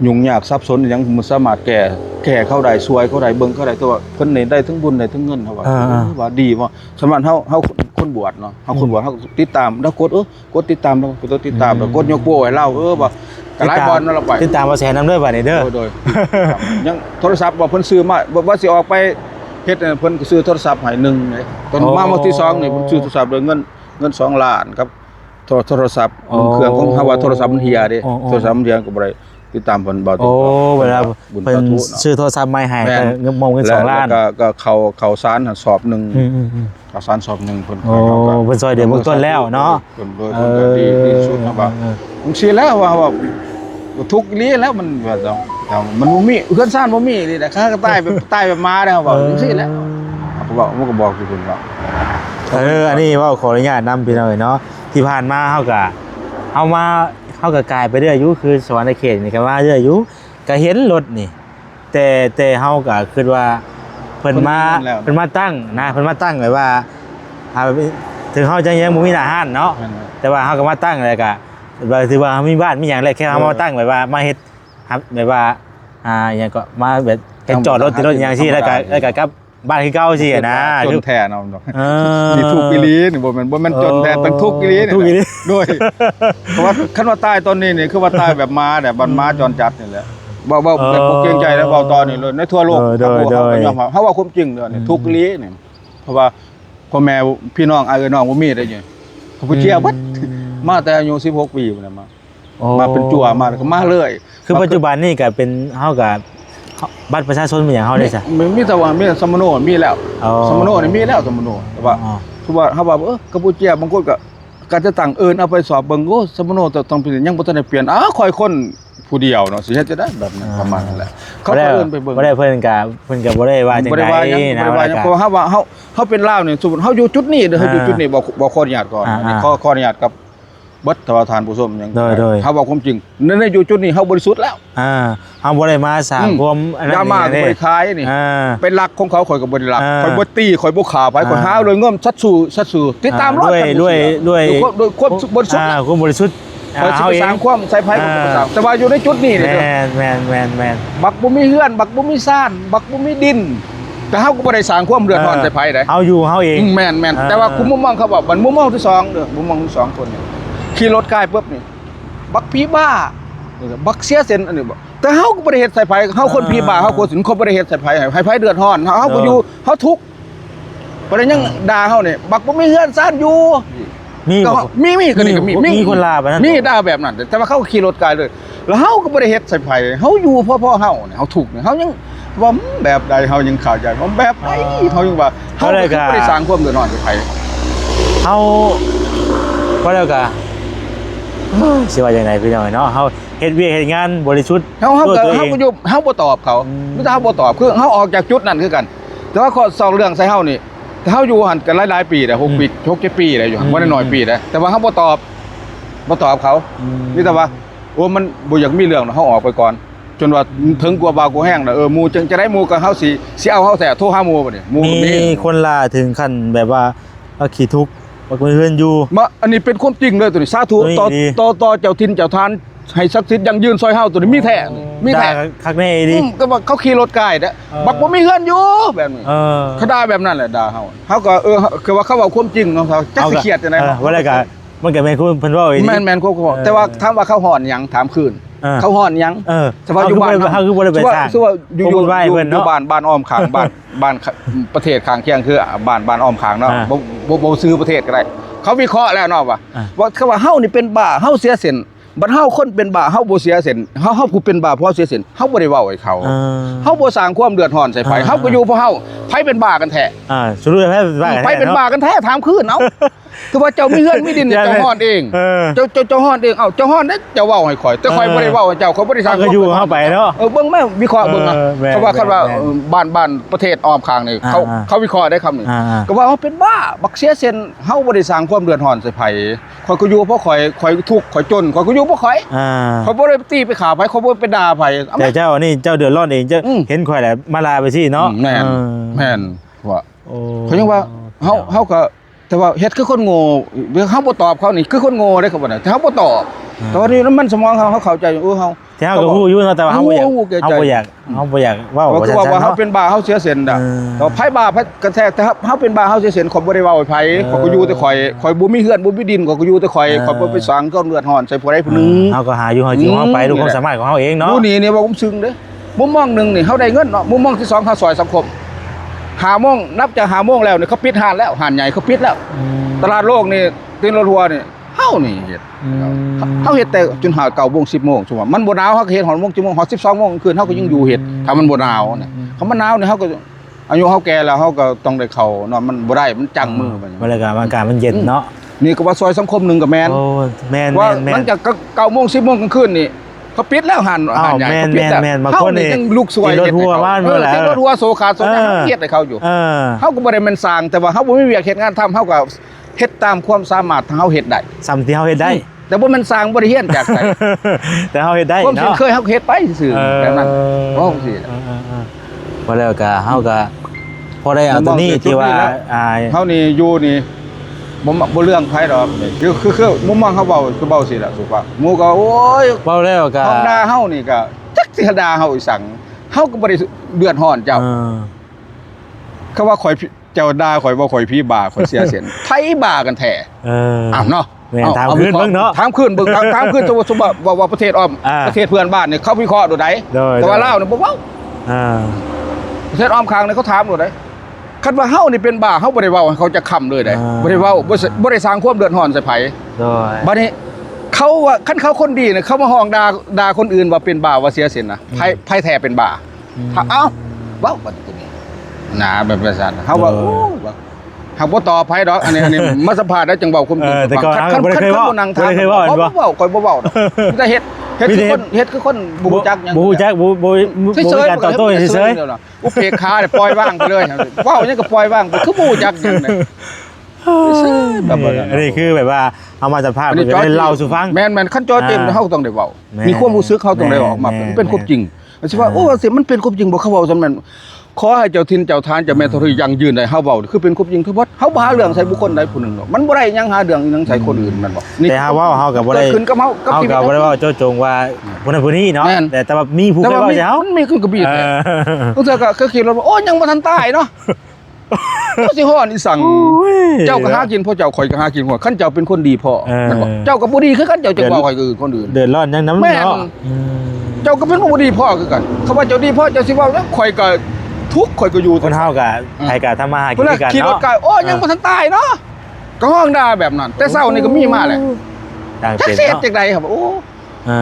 ยุ่งยากซับซ้อนหยังบ่สามารถแก้เข้าได้สวยเข้าได้เบิ่งเข้าได้แต่ว่าเพิ่นนี่ได้ทั้งบุญได้ทั้งเงินเฮาว่าดีบ่สำหรับเฮาคนบวชเนาะเฮาคนบวชเฮาติดตามแล้วกดติดตามแล้วกดติดตามแล้วกดยกโป้ให้เราว่า ก็หลายบอลนั่นเราไป ติดตามบ่แสนนำด้วยบัดนี้เด้อ โดยครับยังโทรศัพท์บอกเพิ่นซื้อมาบอกว่าสิออกไปเฮ็ดเพิ่นก็ซื้อโทรศัพท์ให้1เลยตอนมามื้อที่2นี่เพิ่นซื้อโทรศัพท์ด้วยเงิน2ล้านครับโทรศัพท์1เครื่องของเฮาว่าโทรศัพท์มันเหียเด้โทรศัพท์มันเหียก็บ่ได้ติดตามเพิ่นบ่ติด โอ้เวลาเพิ่นซื้อโทรศัพท์ใหม่ให้ก็เงินเงิน2ล้าน แล้วก็เข้าสารสอบ1เข้าสารสอบ1เพิ่น โอ้เพิ่นซอยเดือนเบื้องต้นแล้วเนาะ เพิ่นโดยเพิ่นก็ดีที่สุดนะว่าบางทีแล้วว่าทุกข์อีหลีแล้วมันว่าแต่มันบ่มีเพื่อนซ่านบ่มีนี่แหละข้าก็ตายแบบมาแล้วว่าจังซี่แหละเขาบอกมันก็บอกอยู่เพิ่นว่า อันนี้เว่าขออนุญาตนำพี่น้องเนาะที่ผ่านมาเฮาก็กลายไปเรื่อยอยู่คือสวรรค์เขตนี่ก็ว่าเรื่อยอยู่ก็เห็นรถนี่ แต่เฮาก็คิดว่าเพิ่นมาตั้งนะเพิ่นมาตั้งไว้ว่าถึงเฮาจะยังบ่มีหน้าห้านเนาะแต่ว่าเฮาก็มาตั้งแล้วก็ถือว่าเฮามีบ้านมีหยังแล้วแค่เฮามาตั้งไว้ว่ามาเฮ็ดครับแบบว่าหยังก็มาแบบให้จอดรถติดรถอย่างซี่แล้วก็กลับบ้านคือเก่าซี่นะ จนแท้เนาะนี่ทุกข์อีหลีนี่บ่แม่นจนแท้ต้องทุกข์อีหลีนี่ด้วยเพราะว่าคันว่าตายตอนนี้นี่คือว่าตายแบบม้าเนี่ยบันม้าจรจัดนี่แหละบ่แบบบ่เกรงใจแล้วเว้าตอนนี้เลยในทั่วโลกเฮาว่าความจริงเด้อนี่ทุกข์อีหลีนี่เพราะว่าพ่อแม่พี่น้องอ้ายน้องบ่มีได้ยังเขาบ่เชื่อเบิดมาแต่อายุ16ปีพุ่นน่ะมาเป็นจั่วมาแล้วก็มาเลย คือปัจจุบันนี่ก็เป็นเฮากับบัตรประชาชนเป็นอย่างเฮาได้ซะ มีแต่ว่ามีสมโนมีแล้วสมโนนี่มีแล้วสมโนแต่ว่าคือว่าเฮาว่ากัมพูชาบางคนก็จะตั้งเอาไปสอบเบิ่งโอ้สมโนต้องเปลี่ยนยังบ่ทันได้เปลี่ยนคอยคนผู้เดียวเนาะสิเฮ็ดจะได้แบบนั้นประมาณนั้นแหละเขาก็เอิ้นไปเบิ่งบ่ได้เพิ่นก็บ่ได้ว่าจังได๋นะว่า เพราะว่าเฮาเป็นลาวนี่สมมุติเฮาอยู่จุดนี้เด้อเฮาอยู่จุดนี้บ่ขออนุญาตก่อนอันนี้ขออนุญาตกับบัดทวารทานผู้ชมยังเฮาบอกความจริงในอยู่จุดนี้เฮาบริสุทธิ์แล้วเฮาบ่ได้มาสร้างความอันนั้นอย่ามาบ่ได้ขายนี่เป็นหลักของเขาข่อยก็บ่ได้หลักข่อยบ่ตีข่อยบ่ฆ่าไผข่อยหาเลยเงินชัดสู่ติดตามรถด้วยความบริสุทธิ์ความบริสุทธิ์ข่อยสิไปสร้างความใส่ไผก็บ่สร้างแต่ว่าอยู่ในจุดนี้นี่แม่นบักบ่มีเฮือนบักบ่มีซ่านบักบ่มีดินแต่เฮาก็บ่ได้สร้างความเดือดร้อนใส่ไผได้เฮาอยู่เฮาเองแม่นแต่ว่าคุมมุมมองเขาบอกมันมุมมองที่2เด้อมุมมองที่2คนนี่ขี่รถกายปุ๊บนี่บักผีบ้าบักเสียเส้นอันนี้บ่แต่เฮาก็บ่ได้เฮ็ดใส่ไผเฮาคนผีบ้าเฮาคนสินคนบ่ได้เฮ็ดใส่ไผให้ไผเดือดร้อนเฮาก็อยู่เฮาทุกข์บ่ได้ยังด่าเฮานี่บักบ่มีเฮือนซ่านอยู่มีก็นี่ก็มีคนลาแบบนั้นมีด่าแบบนั้นแต่ว่าเขาขี่รถกายเลยแล้วเฮาก็บ่ได้เฮ็ดใส่ไผเฮาอยู่พ่อเฮานี่เฮาทุกข์นี่เฮายังว่าแบบใดเฮายังเข้าใจว่าแบบใดเฮายังว่าเฮาบ่ได้สร้างความเดือดร้อนให้ไผเฮาก็แล้วก็สิว่าจังได๋พี่น้องเนาะเฮาเฮ็ดเวียกเฮ็ดงานบริสุทธิ์เฮาอยู่เฮาบ่ตอบเขามีแต่เฮาบ่ตอบคือเฮาออกจากจุดนั้นคือกันแต่ว่าข้อ2เรื่องใส่เฮานี่แต่เฮาอยู่หั่นกันหลายๆปีแล้ว6ปี7ปีแล้วอยู่บ่ได้น้อยปีแล้วแต่ว่าเฮาบ่ตอบเขามีแต่ว่าโอ้มันบ่อยากมีเรื่องเฮาออกไปก่อนจนว่าถึงกลัวบาวกลัวแห้งแล้วหมู่จึงจะได้หมู่กับเฮาสิเอาเฮาแท้โทรหาหมู่บ่นี่หมู่มีคนลาถึงขั้นแบบว่าขี้ทุกข์บ่เฮือนอยู่อันนี้เป็นความจริงเลยตัวนี้สาธุต่อเจ้าทินเจ้าทานให้ศักดิ์สิทธิ์ยังยืนซอยเฮาตัวนี้มีแท้คักแน่ดีก็ว่าเขาขี่รถกายเด้อบักบ่มีเฮือนอยู่แบบนี้เขาด่าแบบนั้นแหละด่าเฮาก็คือว่าเขาเว้าความจริงของเขาจักสิเครียดจังได๋ว่าแล้วก็มันก็แม่นคุณเพิ่นเว้าอีแม่นๆเขาแต่ว่าถามว่าเขาฮ้อนหยังถามคืนเขาฮ้อนหยังเฉพาะอยู่บ้านเฮาคือบ่ได้ไปสร้างคือว่าอยู่บ้านอ้อมข้างบ้านประเทศข้างเคียงคือบ้านอ้อมข้างเนาะบ่ซื้อประเทศก็ได้เขาวิเคราะห์แล้วเนาะว่าเขาว่าเฮานี่เป็นบ้าเฮาเสียเส้นบัดเฮาคนเป็นบ้าเฮาบ่เสียเส้นเฮาผู้เป็นบ้าเพราะเสียเส้นเฮาบ่ได้เว้าให้เขาเฮาบ่สร้างความเดือดร้อนใส่ไผเฮาก็อยู่เพราะเฮาไผเป็นบ้ากันแท้สรุปแล้วไผเป็นบ้ากันแท้ถามคืนเอ้าคือว่าเจ้ามีเฮือนมีดินเจ้าฮ้อนเองเจ้าฮ้อนเองเจ้าฮ้อนเด้เจ้าเว้าให้ข่อยแต่ข่อยบ่ได้เว้าให้เจ้าเขาบ่ได้สร้างก็อยู่เฮาไปเนาะเบิ่งแม่วิเคราะห์เบิ่งเพราะว่าคันว่าบ้านประเทศอ้อมข้างนี่เขาวิเคราะห์ได้คำนี้ก็ว่าเฮาเป็นบ้าบักเสียเส้นเฮาบ่ได้สร้างความเดือดร้อนใส่ไผข่อยก็อยู่เพราะข่อยทุกข์ข่อยจนข่อยก็อยู่เพราะข่อยเขาบ่ได้ตีไปข่าไผเขาบ่ไปด่าไผแต่เจ้านี่เจ้าเดือดร้อนเองเจ้าเห็นข่อยแหละมาลาไปสิเนาะแม่นว่าเขายังว่าเฮาก็แต่ว่าเฮ็ดคือคนโง่เฮาบ่ตอบเขานี่คือคนโง่ได้ครับว่าแต่เฮาบ่ตอบแต่ว่านี่มันสมองเขาเข้าใจเฮา แต่เฮาก็ฮู้อยู่เนาะแต่ว่าเฮาบ่อยากเว้า ก็คือว่าเฮาเป็นบ้าเฮาเสียเส้นดะแต่ไผบ้าไผกระแทกแต่เฮาเป็นบ้าเฮาเสียเส้นข่อยบ่ได้เว้าให้ไผข่อยก็อยู่แต่ข่อยบ่มีเฮือนบ่มีดินข่อยก็อยู่แต่ข่อยบ่ไปสร้างความเดือดร้อนใส่ผู้ใดผู้หนึง เฮาก็หาอยู่หากินของเฮาไปด้วยความสามารถของเฮาเองเนาะผู้นี่ว่าผมซึ้งเด้มุมมองหนึงนี่เฮาได้เงินเนาะมุมมองที่2เฮาซอยสังคม5โมงนับจาก5โมงแล้วนี่เขาปิดห้านแล้วห้านใหญ่เขาปิดแล้วตลาดโลกนี่ตีนรถทัวร์นี่เฮานี่เฮ็ดเฮาเฮ็ดแต่จนหา9โมง10โมงจังว่ามันบ่หนาวเฮาก็เฮ็ดฮอดโมง10โมงฮอด12โมงคืนเฮาก็ยังอยู่เฮ็ดถ้ามันบ่หนาวเนี่ยถ้ามันหนาวนี่เฮาก็อายุเฮาแก่แล้วเฮาก็ต้องได้เข้าเนาะมันบ่ได้มันจังมือบัดนี้ บรรยากาศอากาศมันเย็นเนาะ นี่ก็ว่าซอยสังคมหนึงก็แม่น โอ้แม่น ว่า แม่ มัน นจะ9โมง10โมงกลางคืนนี่เขาปิดแล้วหันใหญ่เขาปิดแล้ว แม่นบาง เฮา คนนี่ นี่ยังลูกสวย รถทัวร์บ้านเมื่อไหร่ รถทัวร์โซคาโซดาเฮ็ดให้เขาอยู่เฮาก็บ่ได้แม่นสร้างแต่ว่าเฮาบ่มีเวียกเฮ็ดงานทำเฮาก็เฮ็ดตามความสามารถทางเฮาเฮ็ดได้ ซ้ำที่เฮาเฮ็ดได้ แต่บ่แม่นสร้างบ่ได้เฮียนจากไส แต่เฮาเฮ็ดได้ ผมสิ เนาะ เคยเฮาเฮ็ดไปซื่อๆแบบนั้นเพราะสิ พอแล้วก็เฮาก็พอได้เอาตัวนี้ที่ว่าเฮานี่อยู่นี่บ่เรื่องไผดอกคือมุมมองเขาเว้าคือเว้าสิล่ะสุภาพหมู่ก็โอ้ย เว้าแล้วก็ ห้องด่าเฮานี่ก็จักสิด่าเฮาอีสังเฮาก็บ่ได้เดือดร้อนเจ้าเขาว่าข่อยเจ้าด่าข่อยบ่ข่อยพี่บ้าข่อยเสียเสียนไผบ้ากันแท้อ้าวเนาะ แม่นถามคืนเบิ่งเนาะ ถามคืนเบิ่งถามคืนสมมุติว่าประเทศอ้อมประเทศเพื่อนบ้านนี่เขาวิเคราะห์โดดใดแต่ว่าลาวนี่บ่เว้าประเทศอ้อมข้างนี่เขาถามโดดใดคันว่าเฮานี่เป็นบ้าเฮาบ่ได้เว้าให้เขาจะค้ำเลยได้บ่ได้เว้าบ่ได้สร้างความเดือดร้อนใส่ไผบัดนี้เขาว่าคันเขาคนดีเนี่ยเขามาห้องด่าคนอื่นว่าเป็นบ้าว่าเสียเสียนะไผแท้เป็นบ้าถ้าเอ้าเว้าบัดนี้น่าแบบซั่นเฮาว่าโอ้ว่าหากบ่ตอบไผดอกอันนี้มาสัมภาษณ์ได้จังเว้าความจริงแต่ก่อนบ่ได้เคยเว้าบ่เว้าข่อยบ่เว้าแต่เฮ็ดคือคนบ่ฮู้จักหยัง บ่ฮู้จักบ่มีการตอบโต้เฉยๆอุเบกขาเนี่ยปล่อยว่างไปเลยเว้าหยังก็ปล่อยว่างไปคือบ่ฮู้จักหยังเนี่ยอันนี้คือแบบว่าเอามาสัมภาษณ์จะได้เล่าสู่ฟังแม่นๆคันจอจริงเฮาต้องได้เว้ามีความรู้สึกเฮาต้องได้ออกมาเป็นความจริงมันสิว่าโอ้สิมันเป็นความจริงบ่เขาเว้าซั่นแม่นขอให้เจ้าทินเจ้าทานเจ้าแม่ธรณียังยืนได้เฮาเว้าคือเป็นความจริงทั้งหมดเฮาบ่หาเรื่องใส่บุคคลใดผู้หนึ่งหรอกมันบ่ได้ยังหาเรื่องอีหยังใส่คนอื่นแม่นบ่แต่เฮาเว้าเฮาก็บ่ได้ขึ้นกับเฮากับชีวิตเฮาก็บ่ได้เว้าเจ้าจงว่าผู้นั้นผู้นี้เนาะแต่ว่ามีผู้ไปเว้าใส่เฮามันมีคือกระบี่แต่เธอก็คิดว่าโอ้ยังบ่ทันตายเนาะก็สิฮ้อนอีสั่งเจ้าก็หากินพ่อเจ้าข่อยก็หากินพ่อคันเจ้าเป็นคนดีพ่อแม่นบ่เจ้าก็บ่ดีคือกันเจ้าจะเว้าให้คนอื่นเดือดร้อนยังนำเนาะเจ้าก็เป็นบ่ดีพ่อคือกันเขาว่าเจ้าดีพ่อเจ้าสิเว้าแล้วข่อยก็ทุกข์ข่อยก็อยู่คนเฮาก็ให้ก็ทำมาหากินกันเนาะขี่รถไกลโอ้ยังบ่ทันตายเนาะก็ห้องด่าแบบนั้นแต่เช้านี่ก็มีมาแหละต่างเป็นเนาะจังได๋ครับโอ้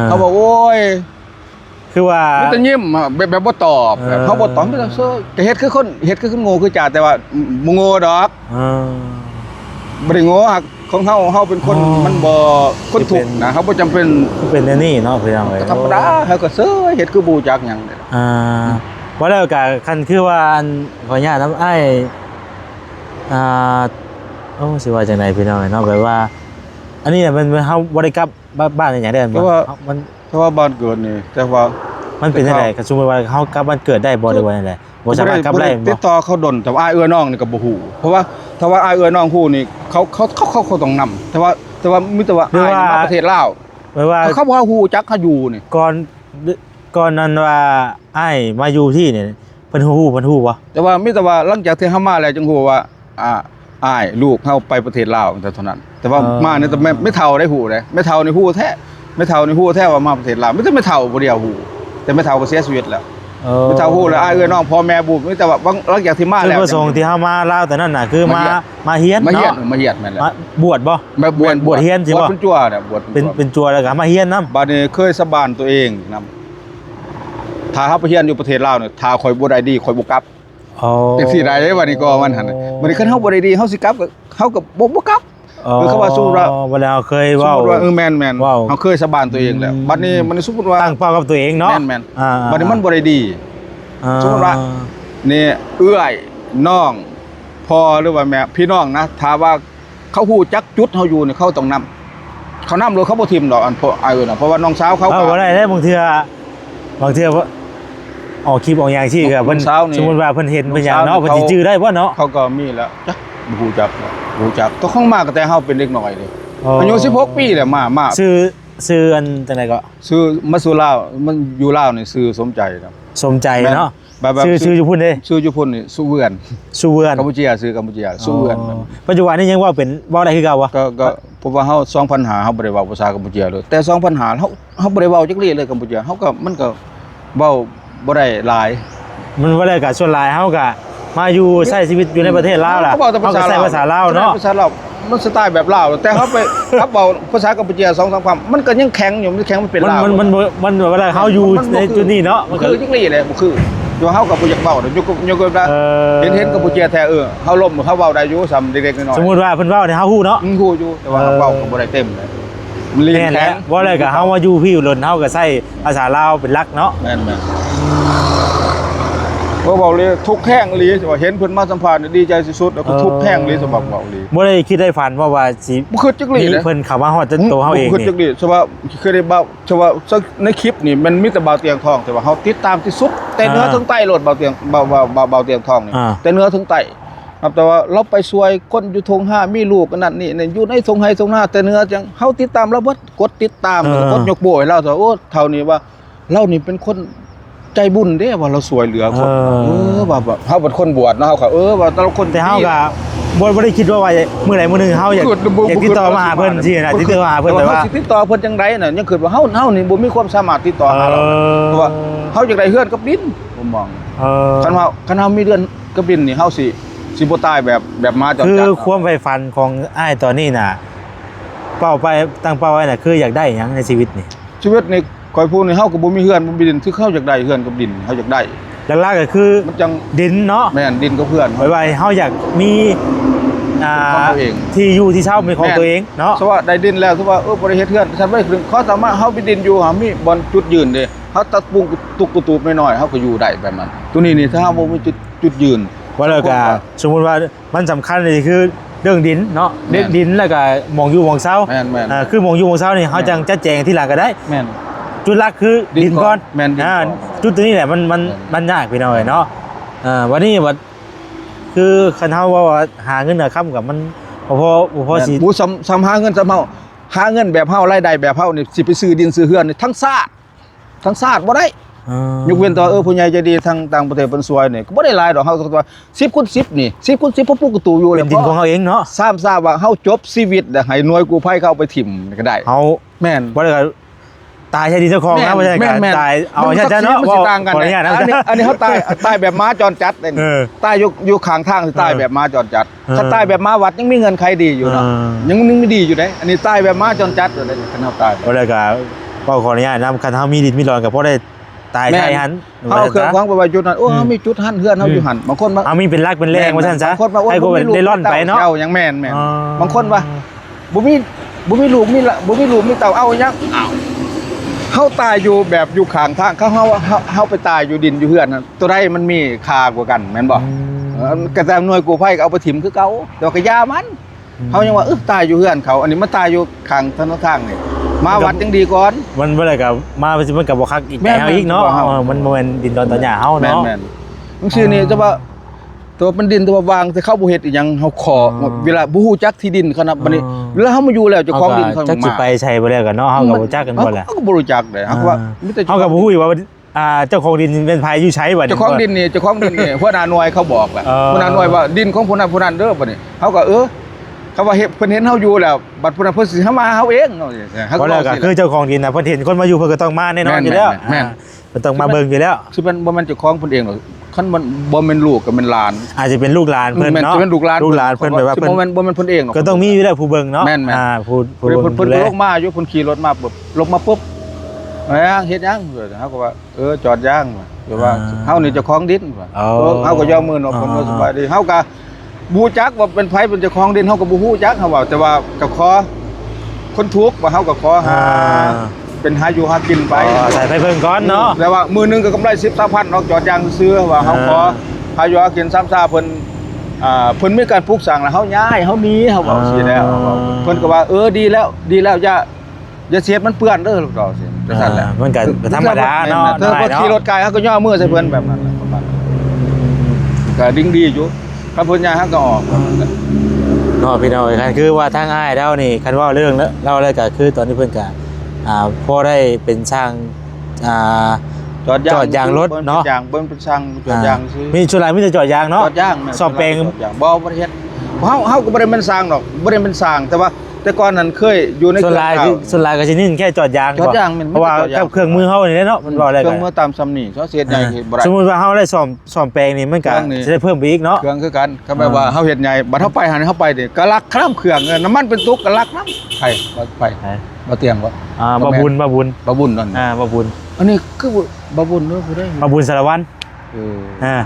เขาบอกโอ้ยคือว่ามันจะยิ้มแบบบ่ตอบแบบเขาบ่ตอบไม่ต้องเซอแต่เฮ็ดคือคนโง่คือจ่าแต่ว่าบ่โง่ดอกบ่ได้โง่ฮักของเฮาเป็นคนมันบ่คนถูกนะเฮาบ่จำเป็นเป็นนี่เนาะพี่น้องเอ้ยธรรมดาเฮาก็เซอเฮ็ดคือบ่จักหยังบ่แล้วก็คันคือว่าขออนุญาตนำอ้ายโอ้สิว่าจังได๋พี่น้องเนาะแบบว่าอันนี้เนี่ยมันเฮาบ่ได้กลับบ้านหยังได้บ่มันเพราะว่าบ้านเกิดนี่แต่ว่ามันเป็นจังได๋ก็สมมุติว่าเฮากลับบ้านเกิดได้บ่ได้ว่าจังได๋บ่สามารถกลับได้บ่ติดต่อเขาดนแต่ว่าอ้ายเอื้อน้องนี่ก็บ่ฮู้เพราะว่าถ้าว่าอ้ายเอื้อน้องฮู้นี่เขาต้องนำแต่ว่ามีแต่ว่าอ้ายมาประเทศลาวแปลว่าเขาบ่ฮู้จักเขาอยู่นี่ก่อนนั้นว่าอ้ายมาอยู่ที่นี่เพิ่นฮู้บ่แต่ว่ามีแต่ว่าหลังจากที่เฮามาแล้วจึงฮู้ว่าอ้ายลูกเฮาไปประเทศลาวแต่เท่านั้นแต่ว่ามานี่แต่ไม่เฒ่าได้ฮู้เด้ไม่เฒ่านี่ฮู้แท้ไม่เฒ่านี่ฮู้แท้ว่ามาประเทศลาวไม่เฒ่าบ่เดียวฮู้แต่ไม่เฒ่าก็เสียชีวิตแล้วไม่เฒ่าฮู้แล้วอ้ายเอ้ยน้องพ่อแม่บุมีแต่ว่าหลังจากที่มาแล้วคือประสงค์ที่เฮามาลาวแต่นั้นน่ะคือมาเฮียนเนาะมาเฮียนแม่นแล้วบวชบ่บวชเฮียนสิบ่เป็นจั่วน่ะบวชเป็นจั่วแล้วก็มาเฮียนนำบัดนี้เคยสาบานตัวเองนำถ้าเฮาไปเฮียนอยู่ประเทศลาวเนี่ยถ้าข่อยบ่ได้ดีข่อยบ่กลับจังซี่ได้บัดนี้ก็มันหั่นบัดนี้คันเฮาบ่ได้ดีเฮาสิกลับเฮาก็บ่กลับคือเขาว่าสู้ว่าบ่แล้วเคยเว้าแม่นๆเฮาเคยสาบานตัวเองแล้วบัดนี้มันสมมุติว่าตั้งเป้ากับตัวเองเนาะแม่นๆบัดนี้มันบ่ได้ดีสมมุติว่านี่เอื้อยน้องพ่อหรือว่าแม่พี่น้องนะถ้าว่าเขาฮู้จักจุดเฮาอยู่นี่เขาต้องนำเขานำรถเขาบ่ทิ่มดอกอันเพราะน่ะเพราะว่าน้องสาวเขาก็บ่ได้บางเทื่อออกคลิปออกอย่างที่ก็เพิ่นสมมุติว่าเพิ่นเห็นเป็นหยังเนาะเพิ่นสิจื้อได้บ่เนาะเขาก็มีแล้วจักบ่ฮู้จักตัวของมาก็แต่เฮาเป็นเด็กน้อยเด้อายุ16ปีแล้วมาชื่อ ซื้ออันจังไดก็ ซื้อมาสู่ลาวมันอยู่ลาวนี่ซื้อสมใจครับ สมใจเนาะ แบบ ซื้ออยู่พุ่นเด้ ซื้ออยู่พุ่นนี่สู้เวียน สุเวือน กัมพูชีซื้อกัมพูชีสู้เวียน ปัจจุบันนี้ยังว่าเป็นว่าได้คือเก่าวะ ก็เพราะว่าเฮา2,000หาเฮาบ่ได้เว้าภาษากัมพูชีเลยแต่2,000หาเฮาบ่ได้เว้าจักเรียเลยกัมพูชีเฮาก็มันก็เว้าบ่ได้หลาย มันว่าได้กับส่วนหลายเฮาก็มาอยู่ใช้ชีวิตอยู่ในประเทศลาวล่ะ เขาบอกแต่ เฮาก็ใช้ภาษาลาวเนาะ ภาษาลาวมันสไตล์แบบลาวแต่เขาไป ครับเว้าภาษากัมพูชี2-3คำมันก็ยังแข็งอยู่มันแข็งมันเป็นลาว มันเวลาเฮาอยู่ในจุดนี้เนาะ มันคือจักรีเลยบ่คืออยู่เฮาก็บ่อยากเว้าอยู่ก็ได้เห็นกัมพูชีแท้เฮาล้มเขาเว้าได้อยู่ซ้ำเด็กๆน้อยๆ สมมุติว่าเพิ่นเว้าเนี่ยเฮาฮู้เนาะ ฮู้อยู่แต่ว่าเว้าก็บ่ได้เต็มเลยมันลิ้น แม่น แข็ แล้ ง วว่าได้กับเฮามาอยู่พี่อยู่ลนเฮาก็ใช้ภาษาลาวเป็นหลักเนาะ แม่นบ่เว้าเลยทุกข์แห้งอีหลีว่าเห็นเพิ่นมาสัมภาษณ์ดีใจสุดๆแล้วก็ทุกข์แห้งอีหลีสำหรับเว้าอีหลี บ่ได้คิดได้ฝันว่าสิ บ่คือจักรี มี เลย เพิ่นเข้ามาฮอดจนโตเฮาเอง บ่คือจัก นี่ รีใช่ว่าเคยได้เว้าใช่ว่าในคลิปนี่มันมีแต่เบาเตียงทองแต่ว่าเฮาติดตามที่สุดแต่เนื้อถึงใต้โลดเบาเตียงเบาเตียงทองนี่แต่เนื้อถึงใต้ครับแต่ว่าเราไปช่วยคนอยู่ทง5มีลูกอันนั้นนี่อยู่ในทงไห้ทงหน้าแต่เนื้อจังเฮาติดตามเราเบิดกดติดตามกดยกโบยเราซะโอ้เท่านี้ว่าเรานี่เป็นคนใจบุญเด้ว่าเราสวยเหลือคนว่าเฮาเป็นคนบวชเนาะเฮาก็ว่าเราคน แต่เฮาก็บ่ได้คิดว่ามื้อใดมื้อหนึงเฮาอยากติดต่อมาหาเพิ่นสินะติดต่อมาหาเพิ่นแต่ว่า สิติดต่อเพิ่นจังไดน่ะยังคิดว่าเฮานี่บ่มีความสามารถติดต่อหาเราเพราะว่าเฮาอยากได้เฮือนกับดินผมมองคันเฮามีเรือนกับดินนี่เฮาสิบ่ตายแบบมาจอด คือ จัด ความใฝ่ฝันของอ้ายตอนนี้น่ะตั้งเป้าไว้น่ะคืออยากได้หยังในชีวิตนี่ ชีวิตนี่คอยพูดนี่เฮาก็บ่มีเฮือนบ่มีดินคือเฮาอยากได้เฮือนกับดินเฮาอยากได้ หลักๆก็คือ มันจัง ดินเนาะ แม่นดินกับเพื่อน ไว้เฮาอยากมีของตัวเอง ที่อยู่ที่เช่าเป็นของตัวเองเนาะ สว่าได้ดินแล้วสว่าบ่ได้เฮ็ดเฮือนฉันบ่ได้ถึงเขาสามารถเฮามีดินอยู่เฮามีบ่อนจุดยืนเด้เฮาตัดปุงตุกตูบน้อยๆเฮาก็อยู่ได้แบบนั้นตัวนี้นี่ถ้าเฮาบ่มีจุดยืน ว่าแล้วก็สมมุติว่ามันสำคัญเลยคือเรื่องดินเนาะ แม่น ดินแล้วก็หมองอยู่หมองเช่า แม่น คือหมองอยู่หมองเช่านี่เฮาจังจัดแจงที่หลังก็ได้ แม่น จุดหลักคือ ดิ ดิ น น ก่ ก่ อ อน น แม่นดินก่อน จุดตัวนี้แหละมันยากพี่น้อยเนาะวันนี้ว่าคือคันเฮาว่าหาเงินหาค่ำกับมันบ่พอสิ บูซ้ำหาเงินซ้ำเฮาหาเงินแบบเฮารายได้แบบเฮานี่สิไปซื้อดินซื้อเฮือนนี่ทั้งชาติบ่ได้ยกเว้นแต่ผู้ใหญ่ใจดีทางต่างประเทศเพิ่นช่วยนี่ก็บ่ได้หลายดอกเฮาก็ว่า10คูณ10นี่10คูณ10พอปลูกกระตูอยู่เล เป็ ย นดินของเฮาเองเนาะ ทราบว่าเฮาจบชีวิตให้หน่วยกู้ภัยเข้าไปถิ่มก็ได้ เฮา แม่น บ่ได้ก็ตายใช่ดินเจ้าของนะบ่ใช่การตายเอาใช่ๆเนาะ มันสิต่างกัน ขออนุญาตนะ อันนี้เขาตายแบบม้าจรจัดเลย ตายอยู่ข้างทางสิตายแบบม้าจรจัดถ้าตายแบบม้าวัดยังมีเงินใครดีอยู่เนาะยังไม่ดีอยู่เด้อันนี้ตายแบบม้าจรจัดอยู่เลยคันเฮาตาย บ่ได้ก็ขออนุญาตนำคันเฮามีดินมีรอนก็พอได้ตายใช่หัน เฮาเครื่องของไปไว้จุดนั้นโอ้เฮามีจุดหันเฮือนเฮาอยู่หันบางคนว่า เอามีเป็นรักเป็นแรงว่าซั่นซะ บางคนว่าโอ้ ให้ก็ได้ร่อนไปเนาะ เจ้ายังแม่น อ๋อ บางคนว่าบ่มีลูกมีเต่าเอายังอ้าวเฮาตายอยู่แบบอยู่ข้างทางเฮาไปตายอยู่ดินอยู่เฮือนนั่นตัวใดมันมีค่ากว่ากันแม่นบ่ก็แต่หน่วยกู้ภัยก็เอาไปถิ่มคือเก่าแต่ว่าก็ยามันเฮายังว่าตายอยู่เฮือนเขาอันนี้มันตายอยู่ข้างถนนทางนี่มาวัดยังดีก่อน มันบ่ได้ก็มามันก็บ่คักอีก แม่น แนวอีกเนาะ บ่เฮา มันบ่แม่นดินดอนตะหญ้าเฮา แม่น เนาะ แม่นบางทีนี่จะว่าตัวเป็นดินตัววางแต่เข้าบ่เฮ็ดอีหยังเฮาขอเวลาบ่ฮู้จักที่ดินเขานะบัดนี้เวลาเฮามาอยู่แล้วเจ้าของดินเขา จักสิไปใช้บ่แล้วกันเนาะเฮาก็บ่จักกันบ่แหละ เฮาก็บ่รู้จักเลยเฮาก็ว่ามีแต่ เฮาก็บ่ฮู้อยู่ว่าเจ้าของดินเป็นไผอยู่ใช้บัดนี้ เจ้าของดินนี่หัวหน้าหน่วยเขาบอกแหละหัวหน้าหน่วยว่าดินของผู้นั้นเด้อบัดนี้เฮาก็เขาว่าเพิ่นเห็นเฮาอยู่แล้วบัดผู้นั้นเพิ่นสิเฮามาหาเฮาเองเนาะเฮา บ่ ก็ แล้วก็คือเจ้าของดินน่ะเพิ่นเห็นคนมาอยู่เพิ่นก็ต้องมาแน่นอนอยู่แล้ว แม่น เพิ่นต้องมาเบิ่งอยู่แล้ว คือมันบ่แม่นเจ้าของเพิ่นเองหรอกคันมันบ่แม่นลูกก็แม่นหลาน อาจจะเป็นลูกหลานเพิ่นเนาะ จะเป็นลูกหลาน เพิ่นแบบว่า บ่ เพิ่น แม่นเพิ่นเองหรอก ก็ต้องมีอยู่แล้วผู้เบิ่งเนาะ แม่นๆ ผู้ เพิ่นลงมาอยู่เพิ่นขี่รถมาปุ๊บลงมาปุ๊บเฮ็ดหยังเฮาก็ว่าจอดย่างหรือว่าเฮานี่เจ้าของดินว่าเฮาก็ยอมมือเนาะเพิ่นว่าสบายดีเฮาก็บูจักว่าเป็นไผเป็นเจ้าของดินเฮาก็บ่ฮู้จักเฮาว่าแต่ว่าก็ขอคนทุกข์ว่าเฮาก็ขอหาเป็นหาอยู่หากินไป ใส่ไปเพิ่งก่อนเนาะ แต่ว่ามือนึงก็กำไร10,000เนาะจอดยางซื้อว่าเฮาขอหาอยู่หากินซ้ำซาเพิ่นเพิ่นมีการปลูกสร้างแล้วเฮาย้ายเฮาหนีเฮาบอกสิแล้วเพิ่นก็ว่าดีแล้วอย่าเสียดมันเปื้อนเด้อลูกดอกสิจังซั่นแหละ มันก็ธรรมดาเนาะ เธอก็ขี่รถไกลเฮาก็ย่อมือใส่เพิ่นแบบนั้นแหละประมาณนั้นก็ดิ้งดีอยู่ถ้าเพิ่นย้ายเฮาก็ออกประมาณนั้น เนาะพี่น้องคันคือว่าทางอ้ายเฮานี่คันว่าเรื่องแล้วเล่าอะไรก็คือตอนนี้เพิ่นก็ พอได้เป็นช่างอ่า จอดยางรถเนาะ ยางเบิ่งเป็นช่างจอดยางซื้อ มีชุดลายมีแต่จอดยางเนาะ จอดยาง ซ่อมแปลง จอดยางบ่ได้เฮ็ดเฮาก็บ่ได้เป็นสร้างดอกบ่ได้เป็นสร้างแต่ว่าแต่ก่อนนั้นเคยอยู่ใน ส่วนลายคือส่วนลายก็สินี่แค่จอดยาง จอดยางมัน เพราะว่า จอดยาง กับเครื่องมือเฮานี่เนาะมันบ่ได้ เครื่องมือตามซ้ำนี่ซอเสียดใหญ่เฮ็ดบ่ได้ สมมุติว่าเฮาได้ซ่อมแปลงนี่มันก็ เครื่องนี่ สิได้เพิ่มไปอีกเนาะ เครื่องคือกันก็แปลว่าเฮาเฮ็ดใหญ่บัดเฮาไปหันเฮาไปนี่ก็ลักน้ำเครื่องน้ำมันเป็นตุกก็ลักน้ำไผไปบ่เตียงบ่ บาบุญ บ่บุญนั่น บาบุญ อันนี้คือบ่บุญเด้อผู้ใด บาบุญสารวัตร เออ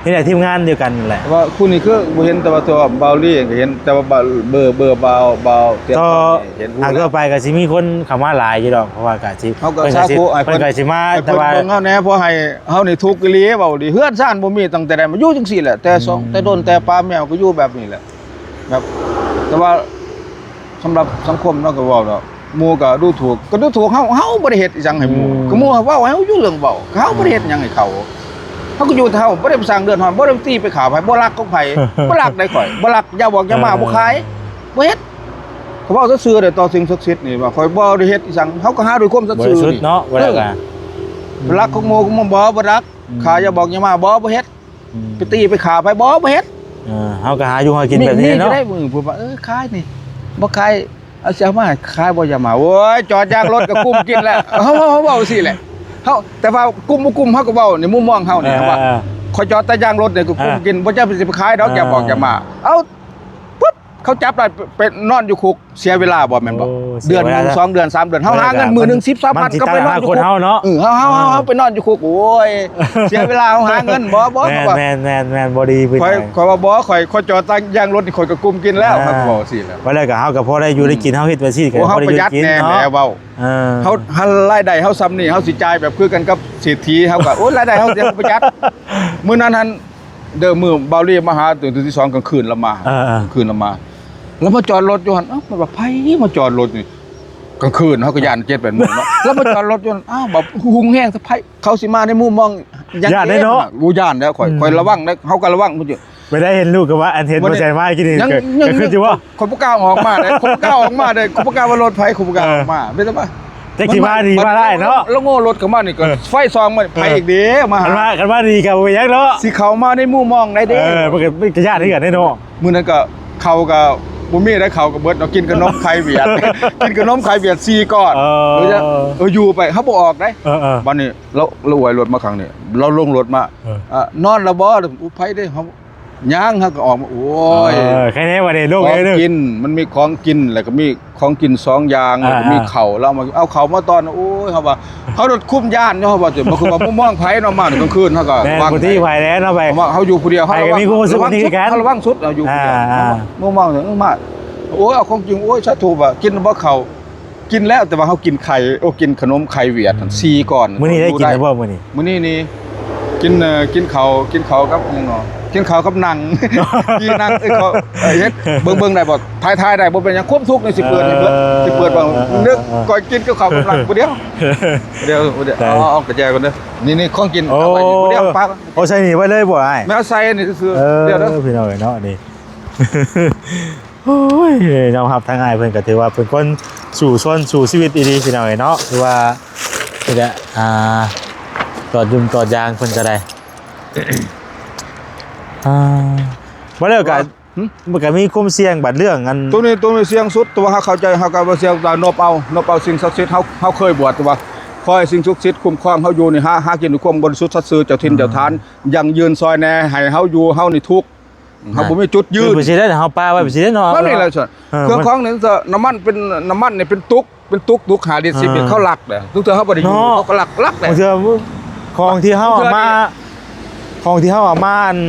นี่แหละทีมงานเดียวกันนั่นแหละ แต่ว่าคู่นี้คือบ่เห็นแต่ว่าตัวเบาลี่ก็เห็นแต่ว่าเบอร์เบาเตียง ก็ เห็น หากก็ไปก็สิมีคนเข้ามาหลายอยู่ดอกเพราะว่าก็สิ เฮาก็สาธุไอ้ เพิ่นก็สิมา ไอ้ แต่ เพิ่น ว่า เบิ่งเฮาแหน่เพราะให้เฮานี่ทุกข์อีหลีเว้าดิเฮือนซ่านบ่มีตั้งแต่ใดมาอยู่จังซี่แหละแต่แต่โดนแต่ปลาแมวก็อยู่แบบนี้แหละแบบแต่ว่าสำหรับสังคมเนาะก็เว้าเนาะหมู่ก็ดูถูกเฮาบ่ได้เฮ็ดอีหยังให้หมู่ก็หมู่เว้าให้เฮาอยู่เรื่องเว้าเฮาบ่ได้เฮ็ดหยังให้เขาเฮาก็อยู่เท่าบ่ได้ไปสร้างเดือดร้อนบ่ได้ตีไปข่าวไผบ่รักของไผบ่รักได้ข่อยบ่รักอย่าบอกอย่ามาบ่ขายบ่เฮ็ดเขาเว้าซื่อๆเด้อต่อสิ่งศักดิ์สิทธิ์นี่ว่าข่อยบ่ได้เฮ็ดอีหยังเฮาก็หาด้วยความศัก บ ดิ์สิท ริ ธิ์ สุทธิ์เนาะบ่ได้ก็ รักของโมของบ่รักขาอย่าบอกอย่ามาบ่เฮ็ดไปตีไปขาไปบ่เฮ็ด เฮาก็หาอยู่หากินแบบนี้เนาะ ได้มือพูดว่าขายนี่บ่ขายเอาเสียมาขายบ่อย่ามาโอ้ยจอดยางรถก็กุ้มกินแล้วเฮาเว้าสิแหละเฮาแต่ว่ากุ้มบ่กุ้มเฮาก็เว้าในมุมมองเฮานี่ว่าขอยจอดแต่ยางรถเนี่ยก็กุ้มกินบ่จะสิไปขายดอกอย่าบอกอย่ามาเอ้าปึ๊บเขาจับได้ไปนอนอยู่คุกเสียเวลาบ่แม่นบ่เดือนนึง2เดือน3เดือนเฮาหาเงินมื้อนึง10 20,000ก็ไปนอนอยู่คุก เฮาเนาะ เฮาไปนอนอยู่คุกโอ้ยเสียเวลาเฮาหาเงินบ่ว่า แม่นบ่ดีเพิ่น ข่อยว่าบ่ข่อยจอดตั้งยางรถนี่ข่อยก็กุมกินแล้วครับบ่สิแล้ว ว่าแล้วก็เฮาก็พอได้อยู่ได้กินเฮาเฮ็ดไปสิก็ โอ้เฮา พอได้ ประ อยู่ หยัด กิน แน่ เนาะ แม่เว้าเฮารายได้เฮาซ้ำนี่เฮาสิจ่ายแบบคือกันกับเศรษฐีเฮาก็โอ้รายได้เฮาสิประหยัดมื้อนั้นหั่นเด้อมื้อเบาลีมาหาตื่นที่2กลางคืนละมา คืนละมาแล้วมาจอดรถอยู่หั่นอ้าวมันว่าไผมาจอดรถนี่กลางคืนเฮาก็ย่าน7-8 โมงเนาะแล้วมาจอดรถอยู่อ้าวแบบหุงแห้งซะไผเขาสิมาในมุมมองย่านได้เนาะกูย่านแล้วข่อยระวังนะเฮาก็ระวังพุ่นอยู่ ไม่ได้เห็นลูกกับว่าอันเทนบ่ใจมากกินนี่ ยัง ก็คือสิว่า คนบ่กล้าออกมาเด้คนบ่กล้าออกมาเด้คนบ่กล้าว่ารถไผคนบ่กล้าออกมาเป็นจังได๋ แต่ขี่มาดีมาได้เนาะ แล้วโง่รถเข้ามานี่ก็ไฟซองมันไผอีกเด้มา กันว่าดีกับไปยังเนาะ สิเข้ามาในมุมมองได้เด้ มันก็ญาติที่กันได้เนาะ มื้อนั้นก็เขาก็บ่มีได้เขาก็เบิดเอากินขนมไข่เวียด กินขนมไข่เวียด4ก้อนอยู่ไปเฮาบ่ออกได้บัดนี้เราอวยรถมาครั้งนี้เราลงรถมานอนแล้วบ่ไผได้เฮาย่างเฮาก็ออกมาโอ้ย แค่นี้ว่าได้ลูก ของ เลย กินมันมีของกินแล้วก็มีของกิน2อย่างแล้วก็มีข้าวแล้วเอาข้าวมาตอนโอ้ยเฮาว่าเฮาโดดคุ้มย่านเนาะเฮาว่าบ่คือว่ามุมมองไผเนาะมากลางคืนเฮาก็ วางที่ไผแล้วเนาะไป เฮาอยู่ผู้เดียวเฮาระวังสุดอยู่ผู้เดียวมุมมองถึงมาโอ้ยเอาของจริงโอ้ยสาธุว่ากินบ่ข้าวกินแล้วแต่ว่าเฮากินไข่กินขนมไข่เวียด4ก้อน มื้อนี้ได้กินแล้วบ่มื้อนี้ มื้อนี้นี่กินข้าวกับหยังเนาะกินข้าวกับหนัง กินหนังเขาเฮ็ดเบิ่งได้บ่ทายได้บ่เป็นหยังควบทุกข์นี่สิเปิดให้เบิดสิเปิดว่านึกก่อยกินกับข้าวกับหนังผู้เดียวเอากระแจก่อนเด้อนี่ของกินเอาไว้ผู้เดียวปาก โอ้ใส่นี่ไว้เลยบ่อ้าย แม่เอาใส่นี่ซื่อเดี๋ยวเด้อ พี่น้องเนาะนี่ โอ้ยน้องครับทางอ้ายเพิ่นก็ถือว่าเป็นคนสู่ชีวิตดีๆพี่น้องเนาะคือว่านี่แหละตอดยางเพิ่นก็ได้บ่แล้วก็มันก็มีความเสี่ยงบัดเรื่องอัน ตัวนี้เสี่ยงสุดตัวเฮาเข้าใจเฮาก็บ่เสี่ยงนบเอาสิ่งศักดิ์สิทธิ์เฮาเคยบวชตัวคอยสิ่งศักดิ์สิทธิ์คุ้มครองเฮาอยู่นี่หากินด้วยความบริสุทธิ์สัตย์ซื่อเจ้าถิ่นเจ้าทานยังยืนซอยแน่ให้เฮาอยู่เฮานี่ทุกข์เฮาบ่มีจุดยืน บ่สิได้เฮาป้าไว้บ่สิได้เนาะ มันนี่แหละซั่นเครื่องของนี่น้ำมันนี่เป็นตุกหาลิตร10เขาลักเด้อทุกเทื่อเฮาบ่ได้อยู่เขาก็ลักเด้ บางเทื่อของที่เฮาเอามาอัน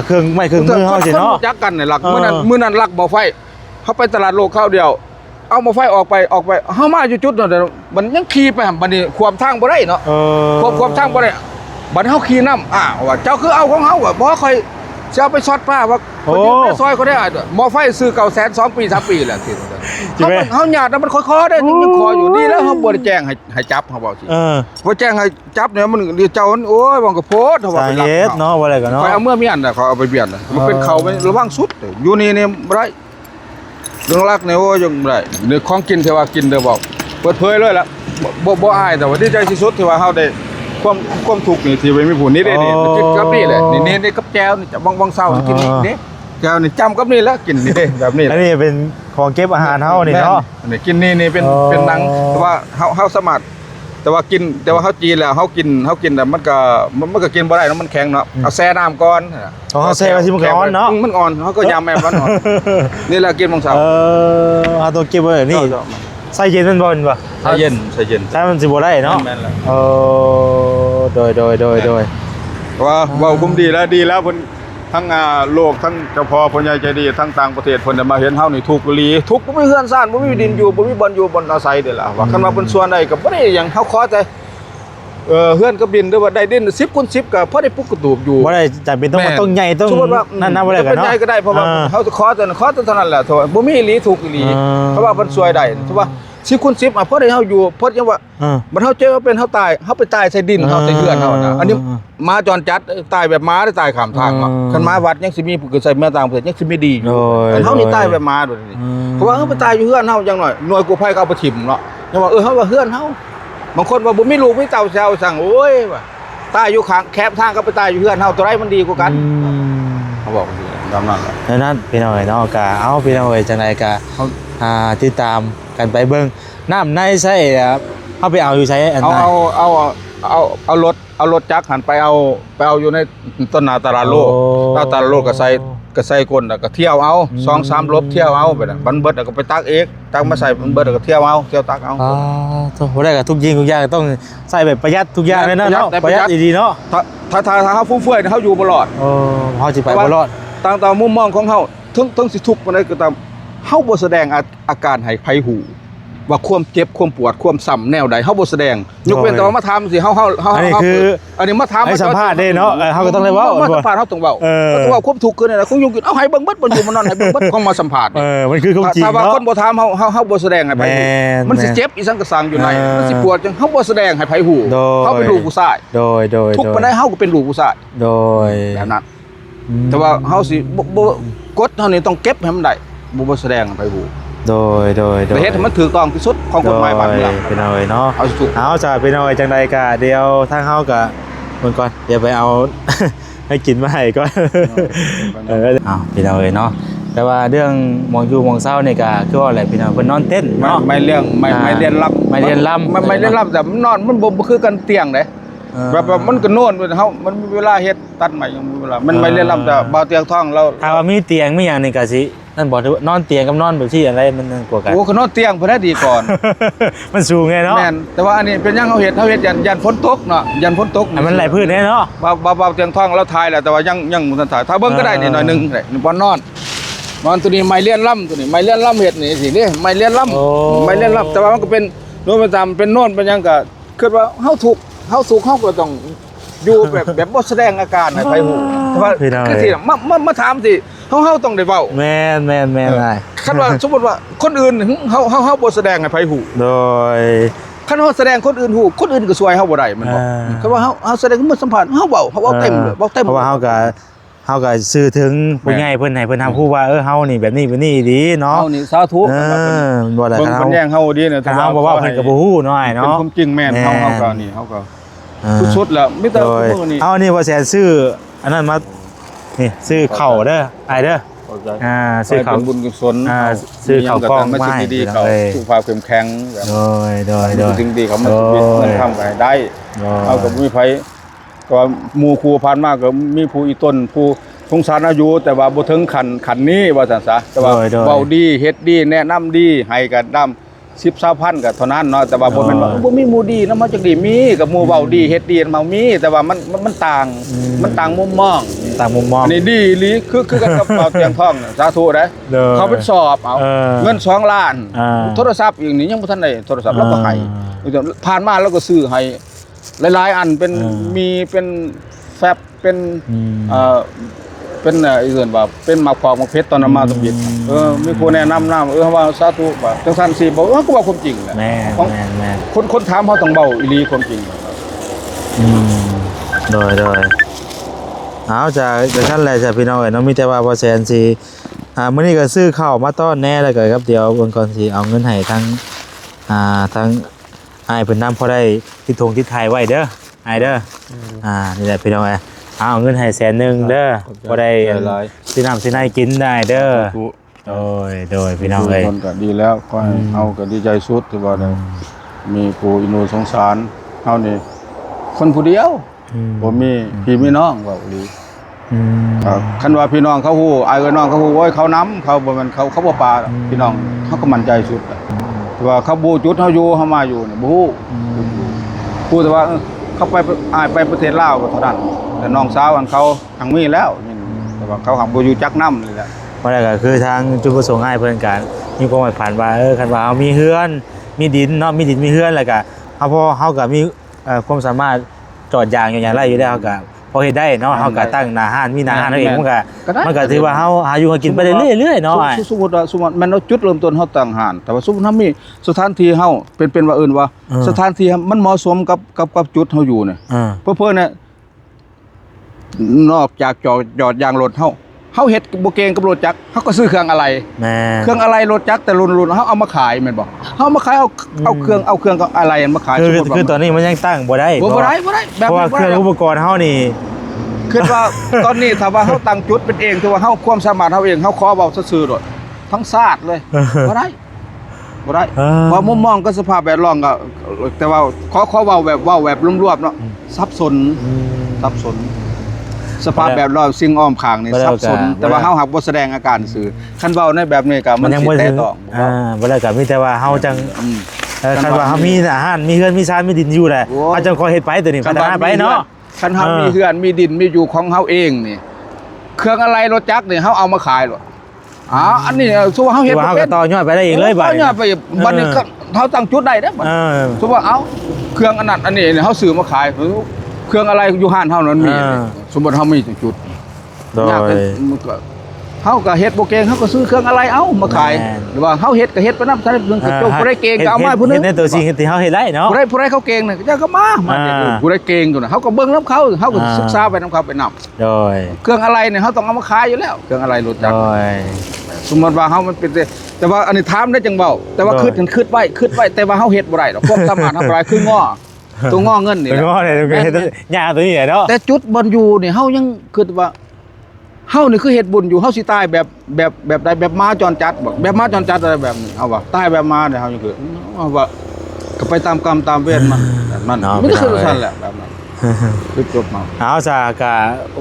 เครื่องมือเฮาสิเนาะ จักกันนี่ลักมื้อนั้นลักบ่ไฟเฮาไปตลาดโลกข้าวเดียวเอาบ่ไฟออกไปเฮามาอยู่จุดนั้นมันยังขี่ไปหั่นบัดนี้ความทางบ่ได้เนาะความทางบ่ได้บัดเฮาขี่นำว่าเจ้าคือเอาของเฮาบ่ค่อยจะเอาไปช็อตป้าว่าคนยืนในซอยเขาได้หมอไฟซื้อเก่าแสน2 ปี 3 ปีแหละทีเขาหยาดแล้วมันคอได้ยังคออยู่ดีแล้วเขาบ่ได้แจ้งให้จับเขาบอกสิบ่แจ้งให้จับเนี่ยมันเดี๋ยวเจ้าโอ้ยบังก็โพสเขาว่าไปรักเนาะบ่ได้ก็เนาะ ไปเอาเมื่อมีอันน่ะเขาเอาไปเบียดมันเป็นเขาไประวังสุดอยู่นี่บ่ได้ เรื่องรักเนี่ยโอ้ยังไรเรื่องของกินที่ว่ากินเด้อบอกเปิดเผยเลยล่ะบ่อายแต่ว่าดีใจที่สุดที่ว่าเฮาได้ความทุกข์นี่ที่ไว้มีผู้นี้ได้นี่กินกับนี่แหละนี่กับแก้วนี่จะวังเศร้ากินนี่แก้วนี่จำกับนี่แล้วกินนี่เด้แบบนี้ อันนี้เป็นของเก็บอาหารเฮานี่เนาะ นี่กินนี่เป็นหนังแต่ว่าเฮาสามารถแต่ว่าเฮาจีนแล้วเฮากินแต่มันก็กินบ่ได้เนาะมันแข็งเนาะเอาแช่น้ำก่อน เฮาแช่ไว้สิมันก็อ่อนเนาะ มันอ่อนเฮาก็ยำแม่มันอ่อนนี่แหละกินบางเช้าเอาตัวเก็บไว้นี่ใส่เย็นมันบ่บ่ใส่เย็นใส่มันสิบ่ได้เนาะแม่นแล้วโดยว่าเว้าคุ้มดีแล้วเพิ่นทั้งโลกทั้งเจ้าพ่อผู้ใหญ่ใจดีทั้งต่างประเทศเพิ่นได้มาเห็นเฮานี่ทุกข์อีหลีทุกข์บ่มีเฮือนซ่านบ่มีดินอยู่บ่มีบ่อนอยู่บ่อนอาศัยเด้อล่ะว่าคันว่าเพิ่นส่วนใดก็บ่ได้หยังเฮาขอแต่เฮือนกับดินหรือว่าได้ดิน10คูณ10ก็พอได้ปุกกระตูบอยู่บ่ได้จำเป็นต้องใหญ่ต้องนั่นบ่ได้ก็เนาะเป็นใหญ่ก็ได้เพราะว่าเฮาขอแต่เท่านั้นแหละโทบ่มีอีหลีทุกข์อีหลีเพราะว่าเพิ่นช่วยได้เพราะว่า10คูณ10พอได้เฮาอยู่พอจังว่ามันเฮาเจอเป็นเฮาตายเฮาไปตายใส่ดินเฮาใส่เฮือนเฮานะอันนี้ม้าจรจัดตายแบบม้าได้ตายข้ามทางเนาะคันม้าวัดยังสิมีผู้เกิดใส่แม่ต่างประเทศยังสิมีดีอยู่เฮานี่ตายแบบม้าโดดนี่เพราะว่าเฮาไปตายอยู่เฮือนเฮาจังหน่อยหน่วยกู้ภัยก็เอาไปถิ่มเนาะยังว่าเฮาว่าเฮือนเฮาบางคนว่าบ่มีลูกมีเต้าแซวสั่งโอ้ยว่าตายอยู่ข้างแคบทางก็ไปตายอยู่เฮือนเฮาตัวไรมันดีกว่ากันเขาบอกตามนั้นแหละนั่นพี่น้อยเนาะก็เอาพี่น้อยจังได๋ก็ติดตามกันไปเบิ่งน้ำในใส่เฮาไปเอาอยู่ใช้อันไหนเอารถจักรหันไปเอาอยู่ในต้นนาตาลาโลตาลาโลก็ใส่ก้นแล้วก็เที่ยวเอา 2-3 ลบเที่ยวเอาไปน่ะบันเบิดแล้วก็ไปตักเองตักมาใส่บันเบิดแล้วก็เที่ยวตักเอาบ่ได้ก็ทุกอย่างต้องใส่แบบประหยัดทุกอย่างเลยเนาะประหยัดดีๆเนาะถ้าเฮาฟุ่มเฟือยเฮาอยู่บ่รอดเฮาสิไปบ่รอดตามมุมมองของเฮาถึงสิทุกข์ปานใดก็ตามเฮาบ่แสดงอาการให้ไผฮู้ว่าความเจ็บความปวดความซ้ำแนวใดเฮาบ่แสดงยกเว้นแต่ว่ามาถามสิเฮาอันนี้คืออันนี้มาถามให้สัมภาษณ์ได้เนาะเฮาก็ต้องได้เว้ามาสัมภาษณ์เฮาต้องเว้าต้องเว้าความทุกข์คือนี่แหละคงอยู่กินเอาให้เบิ่งเบิดบ่อยู่มันนอนให้เบิ่งเบิดของมาสัมภาษณ์มันคือความจริงเนาะถ้าว่าคนบ่ถามเฮาบ่แสดงให้ไผฮู้มันสิเจ็บอีสังกะสังอยู่ในมันสิปวดจังเฮาบ่แสดงให้ไผฮู้เฮาเป็นลูกผู้ชายโดยทุกปานใดเฮาก็เป็นลูกผู้ชายโดยแบบนั้นแต่ว่าเฮาสิบ่กดเฮานี่ต้องเก็บให้มันได้บ่แสดงให้ไผฮู้โดยเฮ็ดให้มันถูกต้องที่สุดของกฎหมายบ้านเมืองเป็นเอาไว้เนาะเอาจ้ะเป็นเอาไว้จังใดก็เดี๋ยวทางเฮาก็เบิ่งก่อนเดี๋ยวไปเอาให้กินมาให้ก่อนเป็นเอาไว้เนาะแต่ว่าเรื่องมองอยู่มองเศร้านี่ก็คือว่าอะไรพี่น้องเพิ่นนอนเต้นเนาะไม่เรียนรับแต่มันนอนมันบ่คือกันเตียงเด้แบบมันก็โน่นเฮามันมีเวลาเฮ็ดตัดใหม่ยังมีเวลามันไม่เรียนรับแต่บ่เตียงท้องเราถ้าว่ามีเตียงมีหยังนี่ก็สินั่นบอกว่านอนเตียงกับนอนแบบที่อะไรมันกว่ากันโอ้คือนอนเตียงเพิ่นได้ดีก่อน มันสูงไงเนาะแม่นแต่ว่าอันนี้เป็นยังเฮาเฮ็ดยันฝนตกเนาะยันฝนตกมันไหลพื้นแน่เนาะบ่เตียงท้องเราทายแหละแต่ว่ายังบ่ทันถ่ายถ้าเบิ่งก็ได้นี่หน่อยนึงได้บ่นอนตัวนี้ไม้เลียนล่ำตัวนี้ไม้เลียนล่ำเฮ็ดนี่สินี่ไม้เลียนล่ำแต่ว่ามันก็เป็นโน้นประจำเป็นโน่นเป็นยังก็คิดว่าเฮาถูกเฮาก็ต้องอยู่แบบบ่แสดงอาการให้ไผฮู้แต่ว่าคือสิมาถามสิเฮาต้องได้เว้าแม่นได้คันว่าสมมุติว่าคนอื่นเฮาบ่แสดงให้ไผฮู้โดยคันเฮาแสดงคนอื่นฮู้คนอื่นก็ช่วยเฮาบ่ได้มันบ่คันว่าเฮาแสดงมือสัมผัสเฮาเว้าเต็มเลยเว้าเต็มเพราะว่าเฮาก็สื่อถึงผู้ใหญ่เพิ่นให้เพิ่นทำฮู้ว่าเฮานี่แบบนี้ดีเนาะเฮานี่สาธุบ่ได้คันเฮาแย่งเฮาดีเนี่ยถ้าเฮาบ่ว่าเพิ่นก็บ่ฮู้น้อยเนาะเป็นความจริงแม่นเฮาก็นี่เฮาก็สุดๆแล้วมีแต่มื้อนี้เอานี่ว่าแสนซื้ออันนั้นมานี่ซื้อข้าวเด้ออ้ายเด้อซื้อข้าวบุญกุศลซื้อข้าวกล้องมาให้ดีๆเขาสุขภาพเข้มแข็งโดยสิ่งดีเขามันชีวิตมันทำไปได้เฮาก็บ่มีไผก็หมู่ครูผ่านมาก็มีผู้อีต้นผู้สงสารอายุแต่ว่าบ่ถึงขันนี้ว่าซั่นซะแต่ว่าเว้าดีเฮ็ดดีแนะนำดีให้กันนำ10-20,000ก็เท่านั้นเนาะแต่ว่าบ่แม่นว่าบ่มีหมู่ดีนำมาจักดีมีกับหมู่เว้าดีเฮ็ดดีมามีแต่ว่ามันต่างมุมมองอันนี้ดีอีหลีคือกันกับเป่าเตียงทองสาธุเด้เขาเป็นสอบเอาเงิน2ล้านโทรศัพท์อย่างนี้ยังบ่ทันได้โทรศัพท์เราก็ให้ผ่านมาเราก็ซื้อให้หลายๆอันเป็นมีเป็นแฟบเป็นเป็นอีเอื่นว่าเป็นหมากพอกหมากเพชรตอนนั้นมาตบิดมีผู้แนะนำว่าสาธุว่าจังซั่นสิบอกก็ว่าความจริงแหละแม่คนถามเฮาต้องเว้าอีหลีความจริงโดยเอาจากซั่นแหละจ้ะพี่น้องเนาะมีแต่ว่าบ่แสนสิ มื้อนี้ก็ซื้อข้าวมาต้อนแน่แล้วก็ครับเดี๋ยวเบิ่งก่อนสิเอาเงินให้ทั้งทั้งอ้ายเพิ่นนำพอได้ที่ทงที่ไทยไว้เด้ออ้ายเด้อนี่แหละพี่น้องเอาเงินให้100,000เด้อบ่ได้สิน้ำสิในกินได้เด้อโดยพี่น้องเอ้ย คนก็ดีแล้วก็ให้เฮาก็ดีใจสุดที่ว่าได้มีผู้อินูสงสารเฮานี่คนผู้เดียวบ่มีพี่มีน้องว่าอีหลีครับคันว่าพี่น้องเขาฮู้อ้ายกับน้องเขาฮู้โอ้ยเขานำเขาบ่แม่นเขาบ่ปาพี่น้องเขาก็มั่นใจสุดแต่ว่าเขาบูจุดเฮาอยู่เฮามาอยู่นี่บ่ฮู้พูดแต่ว่าเขาไปอ้ายไปประเทศลาวก็เท่านั้นแต่น้องสาวอันเขาทางมีแล้วแต่ว่าเขาหักบ่อยู่จักนำนี่แหละ เพราะนั่นก็คือทางจุดประสงค์ให้เพิ่นกันมีความหมายผ่านว่าคันว่าเฮามีเฮือนมีดินเนาะมีดินมีเฮือนแล้วก็เฮาพอเฮาก็มีความสามารถจอดยางอย่างไรอยู่แล้วเฮาก็พอเฮ็ดได้เนาะเฮาก็ตั้งหน้าห้านมีหน้าห้านเองมันก็ถือว่าเฮาหาอยู่หากินไปเรื่อยๆเนาะสมมุติว่ามันเอาจุดเริ่มต้นเฮาตั้งห้านแต่ว่าสมมุติเฮามีสถานที่เฮาเป็นว่าอื่นว่าสถานที่มันเหมาะสมกับจุดเฮาอยู่เนี่ยเพิ่นเนี่ยนอกจากจอดยางรถเฮาเฮ็ดบ่เก่งกับรถจักรเฮาก็ซื้อเครื่องอะไรเครื่องอะไรรถจักรแต่รุ่นเฮาเอามาขายแม่นบ่เฮามาขายเอาเครื่องกับอะไรมาขายคือตอนนี้มันยังตั้งบ่ได้เพราะว่าเครื่องอุปกรณ์เฮานี่คิดว่าตอนนี้ถ้าว่าเฮาตั้งจุดเป็นเองถือว่าเฮาความสามารถเฮาเองเฮาขอเว้าซื่อๆโดดทั้งชาติเลยบ่ได้เพราะมุมมองก็สภาพแวดล้อมก็แต่ว่าขอเว้าแบบรวมๆเนาะสับสนสภาพแบบล้อมสิ่งอ้อมข้างนี่สับสนแต่ว่าเฮาหักบ่แสดงอาการซื่อคันเว้าในแบบนี้ก็มันสิแตะต้องบ่ได้ก็มีแต่ว่าเฮาจังคันว่าเฮามีอาหารมีเฮือนมีชานมีดินอยู่แหละเฮาจังขอเฮ็ดไปตัวนี้พัฒนาไปเนาะคันเฮามีเฮือนมีดินมีอยู่ของเฮาเองนี่เครื่องอะไรรถจักรนี่เฮาเอามาขายหรออันนี้สมมุติเฮาเฮ็ดบ่เป็นเฮาก็ต่อยอดไปได้เองเลยบัดต่อยอดไปบัดนี้เฮาตั้งจุดได้เด้อบัดสมมุติเอาเครื่องอันนั้นอันนี้เฮาซื้อมาขายเครื่องอะไรอยู่ห้านเฮานั้นมีสมมุติเฮามีจุดโดยเฮาก็เฮ็ดบ่เก่งเฮาก็ซื้อเครื่องอะไรเอามาขายหรือว่าเฮาเฮ็ดก็เฮ็ดไปนำซะเพิ่นก็จบบ่ได้เก่งก็เอามาผู้นึงเฮ็ดในตัวจริงที่เฮาเฮ็ดได้เนาะผู้ใดเขาเก่งน่ะก็จะมาผู้ใดเก่งตัวน่ะเฮาก็เบิ่งนำเขาเฮาก็ศึกษาไปนำเขาไปนำโดยเครื่องอะไรเนี่ยเฮาต้องเอามาขายอยู่แล้วเครื่องอะไรรถจักรสมมุติว่าเฮามันเป็นแต่ว่าอันนี้ถามได้จังเว้าแต่ว่าคิดไว้แต่ว่าเฮาเฮ็ดบ่ได้ดอกความสามารถเฮาบ่ได้คือง้อตัวง้อเงินนี่ง้อเนี่ยยากตัวนี้เนาะแต่จุดบ่อยู่นี่เฮายังคิดว่าเฮานี่คือเฮ็ดบุญอยู่เฮาสิตายแบบใดแบบม้าจรจัดบ่แบบม้าจรจัดอะไรแบบนี้เอาว่าตายแบบม้าเนี่ยเฮายังคือเอาว่าก็ไปตามกรรมตามเวรมันแบบนั้นมันคือซั่นแหละแบบนั้นคือจบมาเอาซะก็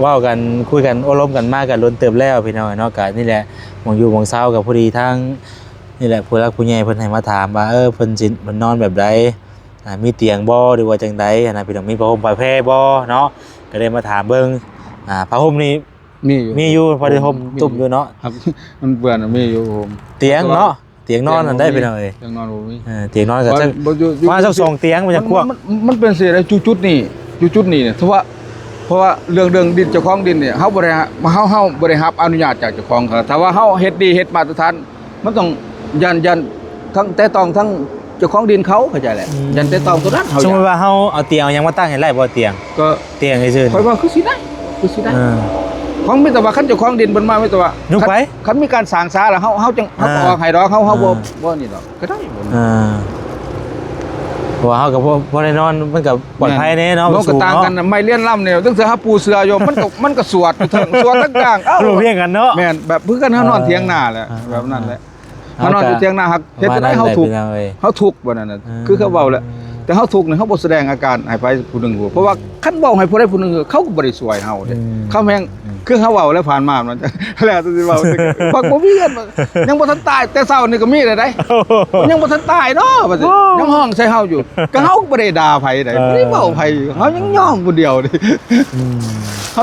เว้ากันคุยกันอบรมกันมากันล้นเติบแล้วพี่น้องเนาะก็นี่แหละหม่องอยู่หม่องเช้ากับพอดีทั้งนี่แหละผู้รักผู้ใหญ่เพิ่นให้มาถามว่าเพิ่นสิมันนอนแบบใดมีเตียงบ่หรือว่าจังไดนะพี่น้องมีผ้าห่มผ้าแพร่บ่เนาะก็เลยมาถามเบิ่งผ้าห่มนี่มีอยู่พอได้ห่มตุ่มอยู่เนาะครับมันเปื้อนมีอยู่ผมเตียงเนาะเตียงนอนนั่นได้พี่น้องเอ้ยเตียงนอนบ่มีเตียงนอนก็จะมาสัก2เตียงมันจะควบมันเป็นสิได้จุดนี้เนี่ยเพราะว่าเรื่องดินเจ้าของดินเนี่ยเฮาบ่ได้รับอนุญาตจากเจ้าของถ้าว่าเฮาเฮ็ดดีเฮ็ดมาตรฐานมันต้องยันทั้งแต่ต้องทั้งเจ้าของดินเขาเข้าใจแหละยันแต่ต้องตัวนั้นเฮาสมมุติว่าเฮาเอาเตียงยังมาตั้งให้ได้บ่เตียงก็เตียงซื่อๆค่อยว่าคือสิได้ของมีแต่ว่าคันเจ้าของดินเพิ่นมามีแต่ว่าคันมีการสร้างศาลแล้วเฮาจังเฮาออกให้ดอกเฮาบ่นี่ดอกก็ได้เพราะว่าเฮาก็บ่ได้นอนมันก็ปลอดภัยแน่เนาะมันก็ต่างกันไม่เลี้ยนล่ำเนี่ยตั้งแต่เฮาปูเสืออยู่มันก็สวดถึงสวดทั้งกลางรู้เพียงกันเนาะแม่นแบบคือกันเฮานอนเถียงนาแหละแบบนั้นแหละเฮานอนอยู่เถียงนาฮักเฮ็ดได้เฮาทุกข์บ่นั่นน่ะคือเขาเว้าแหละแต่เฮาทุกข์นี่เฮาบ่แสดงอาการให้ไปผู้นึงรู้เพราะว่าคันเว้าให้ผู้ใดผู้นึงเขาก็บ่ได้ช่วยเฮาเด้เขาแม่งคือเฮาเว้าแล้วผ่านมามันแล้วสิเว้าฟังบ่มีกันยังบ่ทันตายแต่เช้านี่ก็มีได้ยังบ่ทันตายเนาะว่าสิยังห้องใส่เฮาอยู่ก็เฮาบ่ได้ด่าไผได้บ่ได้เว้าไผเฮายังย่องผู้เดียวดิ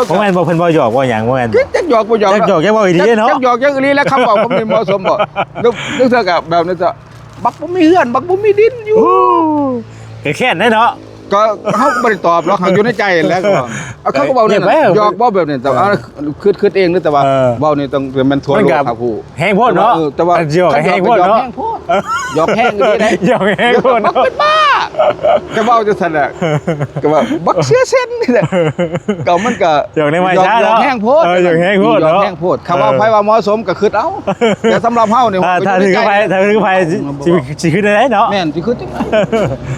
บ่แม่นบ่เพิ่นบ่หยอกบ่หยังบ่แม่นจักหยอกบ่หยอกจักหยอกจักเว้าอีหลีเนาะจักหยอกจักอีหลีแล้วคำเว้าบ่เหมาะสมบ่นึกเทื่อก็แบบนี้จะบักบ่มีเฮือนบักบ่มีดินอยู่แค่นได้เนาะ ก็เขาก็บ่ได้ตอบหรอกเขาอยู่ในใจแล้วก็เอาเขาก็เว้าเนี่ยหยอกบ่แบบนี้แต่ว่าคิดเองนึกแต่ว่าเว้านี่ต้องมันทั่วโลกครับผู้ แห้งโพดเนาะ แต่ว่า หยอกแห้งโพดเนาะ หยอกแห้งดีได้ หยอกแห้งโพด มัน เนาะ เป็นบ้าจะเว้าจังซั่นแหละก็ว่าบักเสียเส้นนี่แหละก็มันก็ หยอกในไม้ช้า หย เนาะ อกแห้งโพด หยอกแห้งโพด หยอก เนาะ แห้งโพดคำว่าไผว่าเหมาะสมก็คิดเอาแต่สำหรับเฮานี่ ถ้าถึงกับไปสิขึ้นได้เนาะ แม่นสิคือจังได๋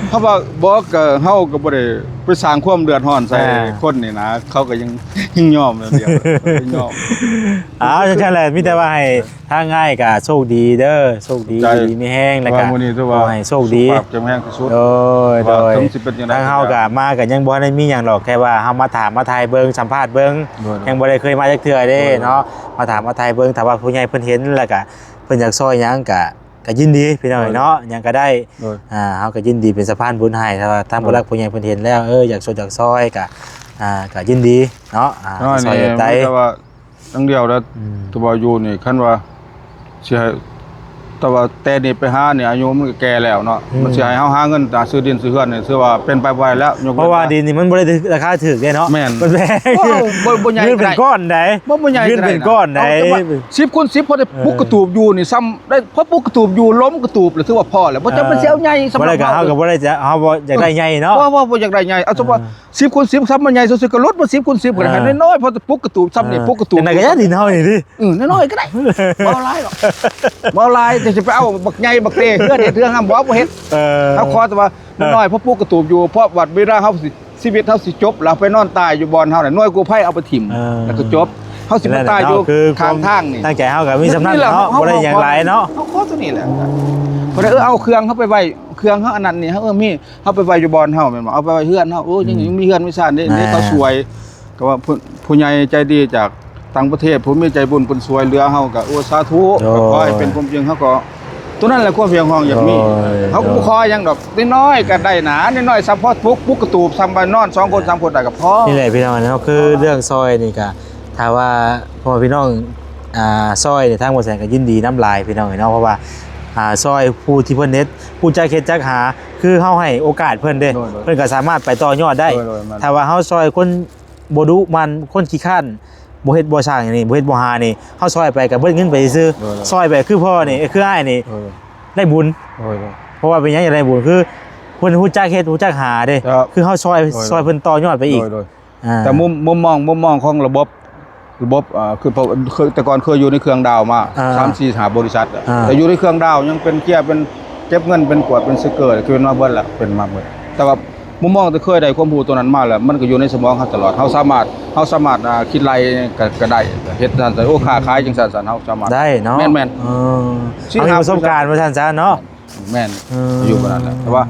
เขาว่าบ่ก็เฮาก็บ่ได้ไปสร้างความเดือดร้อนใส่คนนี่นะเขาก็ยังยอมเดียวยอม อ้าวใช่ๆแหละมีแต่ว่าให้ถ้าง่ายก็โชคดีเด้อโชคดีดีไม่แห้งแล้วก็ มื้อนี้ถือว่า ให้โชคดี สุขภาพจะแห้งที่สุด โดย ว่าถึงสิเป็นจังได๋ ทางเฮาก็มาก็ยังบ่ได้มีหยังหรอกแค่ว่าเฮามาถามมาทายเบิ่งสัมภาษณ์เบิ่ง โดย ยังบ่ได้เคยมาจักเทื่อเด้เนาะมาถามมาทายเบิ่งถ้าว่าผู้ใหญ่เพิ่นเห็นแล้วก็เพิ่นอยากซอยหยังก็ยินดีพี่น้องเนาะหยังก็ได้ โดย เฮาก็ยินดีเป็นสะพานบุญให้ถ้าว่าทางผู้รักผู้ใหญ่เพิ่นเห็นแล้วอยากช่วยอยากซอยก็ยินดีเนาะน้อย ซอย นี่ ใจ แต่ว่าตั้งเดียวแล้วตัวบ่อยู่นี่คันว่าสิให้แต่ว่าแต่นี่ไปหานี่อายุมันก็แก่แล้วเนาะมันสิให้เฮาหาเงินตาซื้อดินซื้อเฮือนนี่ถือว่าเป็นไปบ่ได้แล้วยก เพราะว่าดินนี่มันบ่ได้ราคาถูกเด้เนาะ แม่น มันแพง บ่ใหญ่ เงินเป็นก้อนได้ บ่ใหญ่ เงินเป็นก้อนได้ 10คูณ10พอได้ปุกกระตูบอยู่นี่ซ้ำได้พอปุกกระตูบอยู่ล้มกระตูบแล้วถือว่าพอแล้วบ่จำเป็นสิเอาใหญ่สำห บ่ รับ ได้ก็เฮาก็บ่ได้จะเฮาบ่อยากได้ใหญ่เนาะ ว่าบ่อยากได้ใหญ่เอาสมมุติว่า10คูณ10ซ้ำมันใหญ่สุดๆก็ลดมา10คูณ10ก็ได้ให้น้อยๆพอปุกกระตูบซ้ำนี่ปุกกระตูบ จังได๋ก็อย่าดินเฮานี่ดิ น้อยๆก็ได้บ่เอาหลายหรอกบ่เอาหลายจะไปเอาบักใหญ่บักเตเฮือนเฮ็ดเรื่องห้ามบ่เฮ็ด เขาขอแต่ว่าน้อยๆเพราะปลูกกระตูบอยู่เพราะวัดเวลาเฮาสิชีวิตเฮาสิจบแล้วไปนอนตายอยู่บ่อนเฮาน่ะน้อยกูไผเอาไปถิ่มแล้วก็จบเฮาสิมาตายอยู่ข้างทางนี่ ตั้งใจเฮาก็มีสำนักเนาะบ่ได้หยังหลายเนาะ เฮาขอตัวนี้แหละบ่ได้เอาเครื่องเฮาไปไว้เครื่องเฮาอันนั้นนี่เฮามีเฮาไปไว้อยู่บ่อนเฮาแม่นบ่เอาไปไว้เฮือนเฮาโอ้ยังมีเฮือนมีซ่านเด้เขาสวยก็ว่าผู้ใหญ่ใจดีจากต่างประเทศผู้มีใจบุญเพิ่นช่วยเหลือเฮาก็โอ้สาธุก็ขอให้เป็นความจริงเฮาก็ตัวนั้นแหละความเพียงของอยากมีเขาก็บ่คอยยังดอกน้อยๆก็ได้หนาน้อยๆซัพพอร์ตปุ๊กกระตูบซ้ำไปนอน2คน3คนได้ก็พอ นี่แหละพี่น้องเนาะคือเรื่องซอยนี่ก็ถ้าว่าพ่อพี่น้องซอยในทางบ่แสนก็ยินดีน้ำลายพี่น้องเนาะเพราะว่าซอยผู้ที่เพิ่นเฮ็ดผู้ใจเฮ็ดจักหาคือเฮาให้โอกาสเพิ่นเด้เพิ่นก็สามารถไปต่อยอดได้ถ้าว่าเฮาซอยคนบ่ดุมันคนขี้คร้านบ่เฮ็ดบ่สร้างอย่างนี้บ่เฮ็ดบ่หานี่เฮาซอยไปก็เบิดเงินไปซื่อซอยไปคือพ่อนี่คืออ้ายนี่ได้บุญเพราะว่าเป็นหยังอยากได้บุญคือเพิ่นฮู้จักเฮ็ดฮู้จักหาเด้คือเฮาซอยเพิ่นต่อยอดไปอีก แต่มุมมองของระบบคือแต่ก่อนเคยอยู่ในเครื่องดาวมา3-4 หาบริษัทแต่อยู่ในเครื่องดาวยังเป็นเกียร์เป็นเก็บเงินเป็นกวดเป็นสเกอร์คือเป็นมาเบิดละเป็นมาเบิดแต่ว่ามุมมองที่เคยได้ความรู้ตัวนั้นมาแล้วมันก็อยู่ในสมองเฮาตลอดเฮาสามารถคิดไล่ก็ได้เฮ็ดซั่นโอ้ค้าขายจังซั่นเฮาสามารถ ได้เนาะ แม่น เอามีประสบการณ์ว่าซั่นซะเนาะ แม่นอยู่บ่นั่นแหละแต่ว่า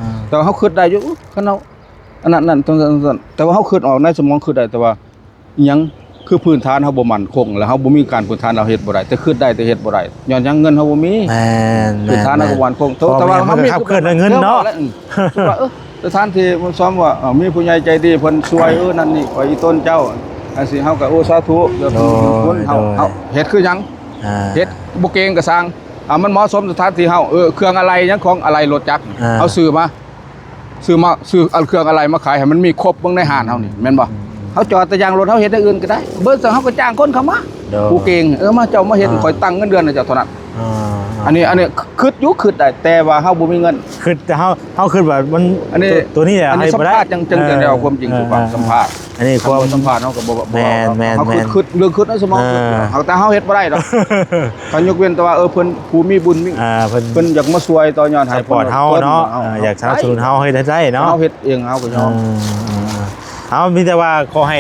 เฮาคิดได้อยู่คันเฮาอันนั้นตรงนั้นแต่ว่าเฮาคิดออกในสมองคิดได้แต่ว่าอิหยังคือพื้นฐานเฮาบ่มั่นคงแล้วเฮาบ่มีการพื้นฐานเราเฮ็ดบ่ได้แต่คิดได้แต่เฮ็ดบ่ได้ย้อนหยังเงินเฮาบ่มี แม่น พื้นฐานเฮาบ่มั่นคงแต่ว่าเฮามี ขับเคลื่อนด้วยเงินเนาะ ว่าสถานที่มันซ้อมว่ามีผู้ใหญ่ใจดีเพิ่นช่วยนั่นนี่ขออีต้นเจ้าอันสิเฮาก็โอ้สาธุเดี๋ยวคนเฮาเฮ็ดคือหยังเฮ็ดบ่เก่งก็สร้างมันเหมาะสมสถานที่เฮาเครื่องอะไรหยังของอะไรรถจักรเอาซื้อเอาเครื่องอะไรมาขายให้มันมีครบเบิ่งในห้านเฮานี่แม่นบ่เฮาจอดแต่ยางรถเฮาเฮ็ดอย่างอื่นก็ได้เบิ่งซะเฮาก็จ้างคนเข้ามาผู้เก่งมาเจ้ามาเฮ็ดข่อยตั้งเงินเดือนให้เจ้าเท่านั้นอันนี้คิดได้แต่ว่าเฮาบ่มีเงินคือแต่เฮาคือแบบมัน อันนี้ ตัวนี้อ่ะ อันนี้สัมภาษณ์จังได้เอาความจริงสู่ฟังสัมภาษณ์ อันนี้ความ สัมภาษณ์เฮาก็บ่ แม่น เฮาคิดเรื่องคิดในสมองเฮาแต่เฮาเฮ็ดบ่ได้ดอกคันยกเว้นแต่ว่าเพิ่นผู้มีบุญมีเพิ่นอยากมาช่วยต่อยอดให้ ปอดเฮาเนาะอยากสนับสนุนเฮาให้ได้เนาะ เฮาเฮ็ดเองเฮาก็ยอม เอามีแต่ว่าขอให้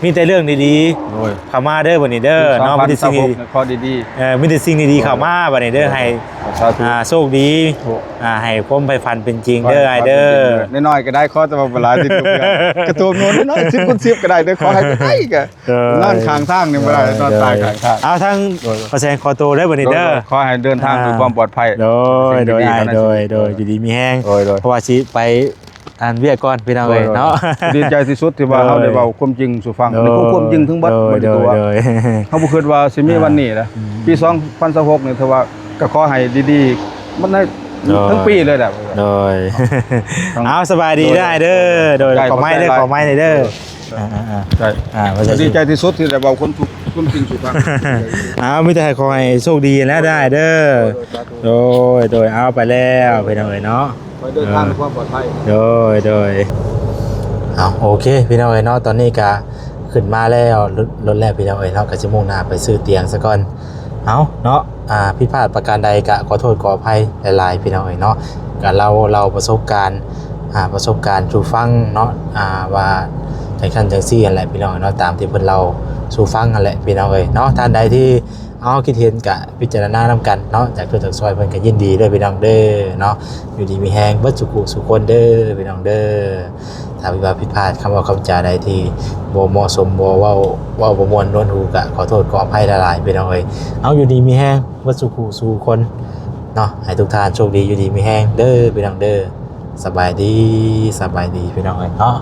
มีแต่เรื่องดีๆเข้ามาเด้อบัดนี้เด้อเนาะมีแต่สิ่งดี ขอดี มีแต่สิ่งดีๆเข้ามาบัดนี้เด้อให้โชคดีให้ความใฝ่ฝันเป็นจริงเด้อไอ้เด้อน้อยๆก็ได้ขอแต่ว่าเวลาที่กระตูมโน้นน้อย10 คูณ 10ก็ได้เด้อขอให้ได้ก็นอนข้างทางนี่บ่ได้นอนตายข้างทางเอาทั้งประแสงขอตัวได้บัดนี้เด้อ ขอให้เดินทางด้วยความปลอดภัยโดยอยู่ดีมีแห้งเพราะว่าสิไปอันเวียก่อนพี่น้องเอ้ยเนาะดีใจที่สุดที่ว่าเฮาได้เว้าความจริงสู่ฟังนี่ความจริงทั้งเบิดบ่ได้ตัวเฮาบ่คิดว่าสิมีวันนี้นะปี2026นี่ถือว่าก็ขอให้ดีๆมันได้ ทั้งปีเลยแหละ โดย ต้อง เอาสบายดีได้เด้อโดย ได้ ขอไม้เด้อ ได้ ขอไม้เด้ออ่า ใช่ ว่าจะ ดีใจที่สุดที่ได้บอกคนทุกคนจริงสุภาพ เอาไม่แต่ขอให้โชคดีแล้วได้เด้อโดยเอาไปแล้วไปหน่อยเนาะ ไปเดินทางด้วยความปลอดภัย โดยเอาโอเคพี่น้องเอ๋ยเนาะตอนนี้ก็ขึ้นมาแล้วรถแรกพี่น้องเอ๋ยเนาะก็จะมุ่งหน้าไปซื้อเตียงซะก่อนเอาเนาะผิดพลาดประการใดก็ขอโทษขออภัยหลายๆพี่น้องเอ๋ยเนาะก็เราประสบการณ์สู่ฟังเนาะว่าจังซั่นจังซี่นั่นแหละพี่น้องเอ๋ยเนาะตามที่เพิ่นเราสู่ฟังนั่นแหละพี่น้องเอ๋ยเนาะท่านใดที่เอาคิดเห็นก็พิจารณานำกันเนาะจากตัวจากซอยเพิ่นก็ยินดีเด้อพี่น้องเด้อเนาะอยู่ดีมีแฮงเบิดสุขคนเด้อพี่น้องเด้อ ถ้ามีว่าผิดพลาดคำว่าคำจาใดที่บ่เหมาะสมบ่เว้าบ่ม่วนนวลหูกะขอโทษขออภัยหลายๆพี่น้องเอ้ยเอาอยู่ดีมีแฮงวัดสุขสู่คนเนาะให้ทุกท่านโชคดีอยู่ดีมีแฮงเด้อพี่น้องเด้อสบายดีพี่น้องเอ้ยเนาะ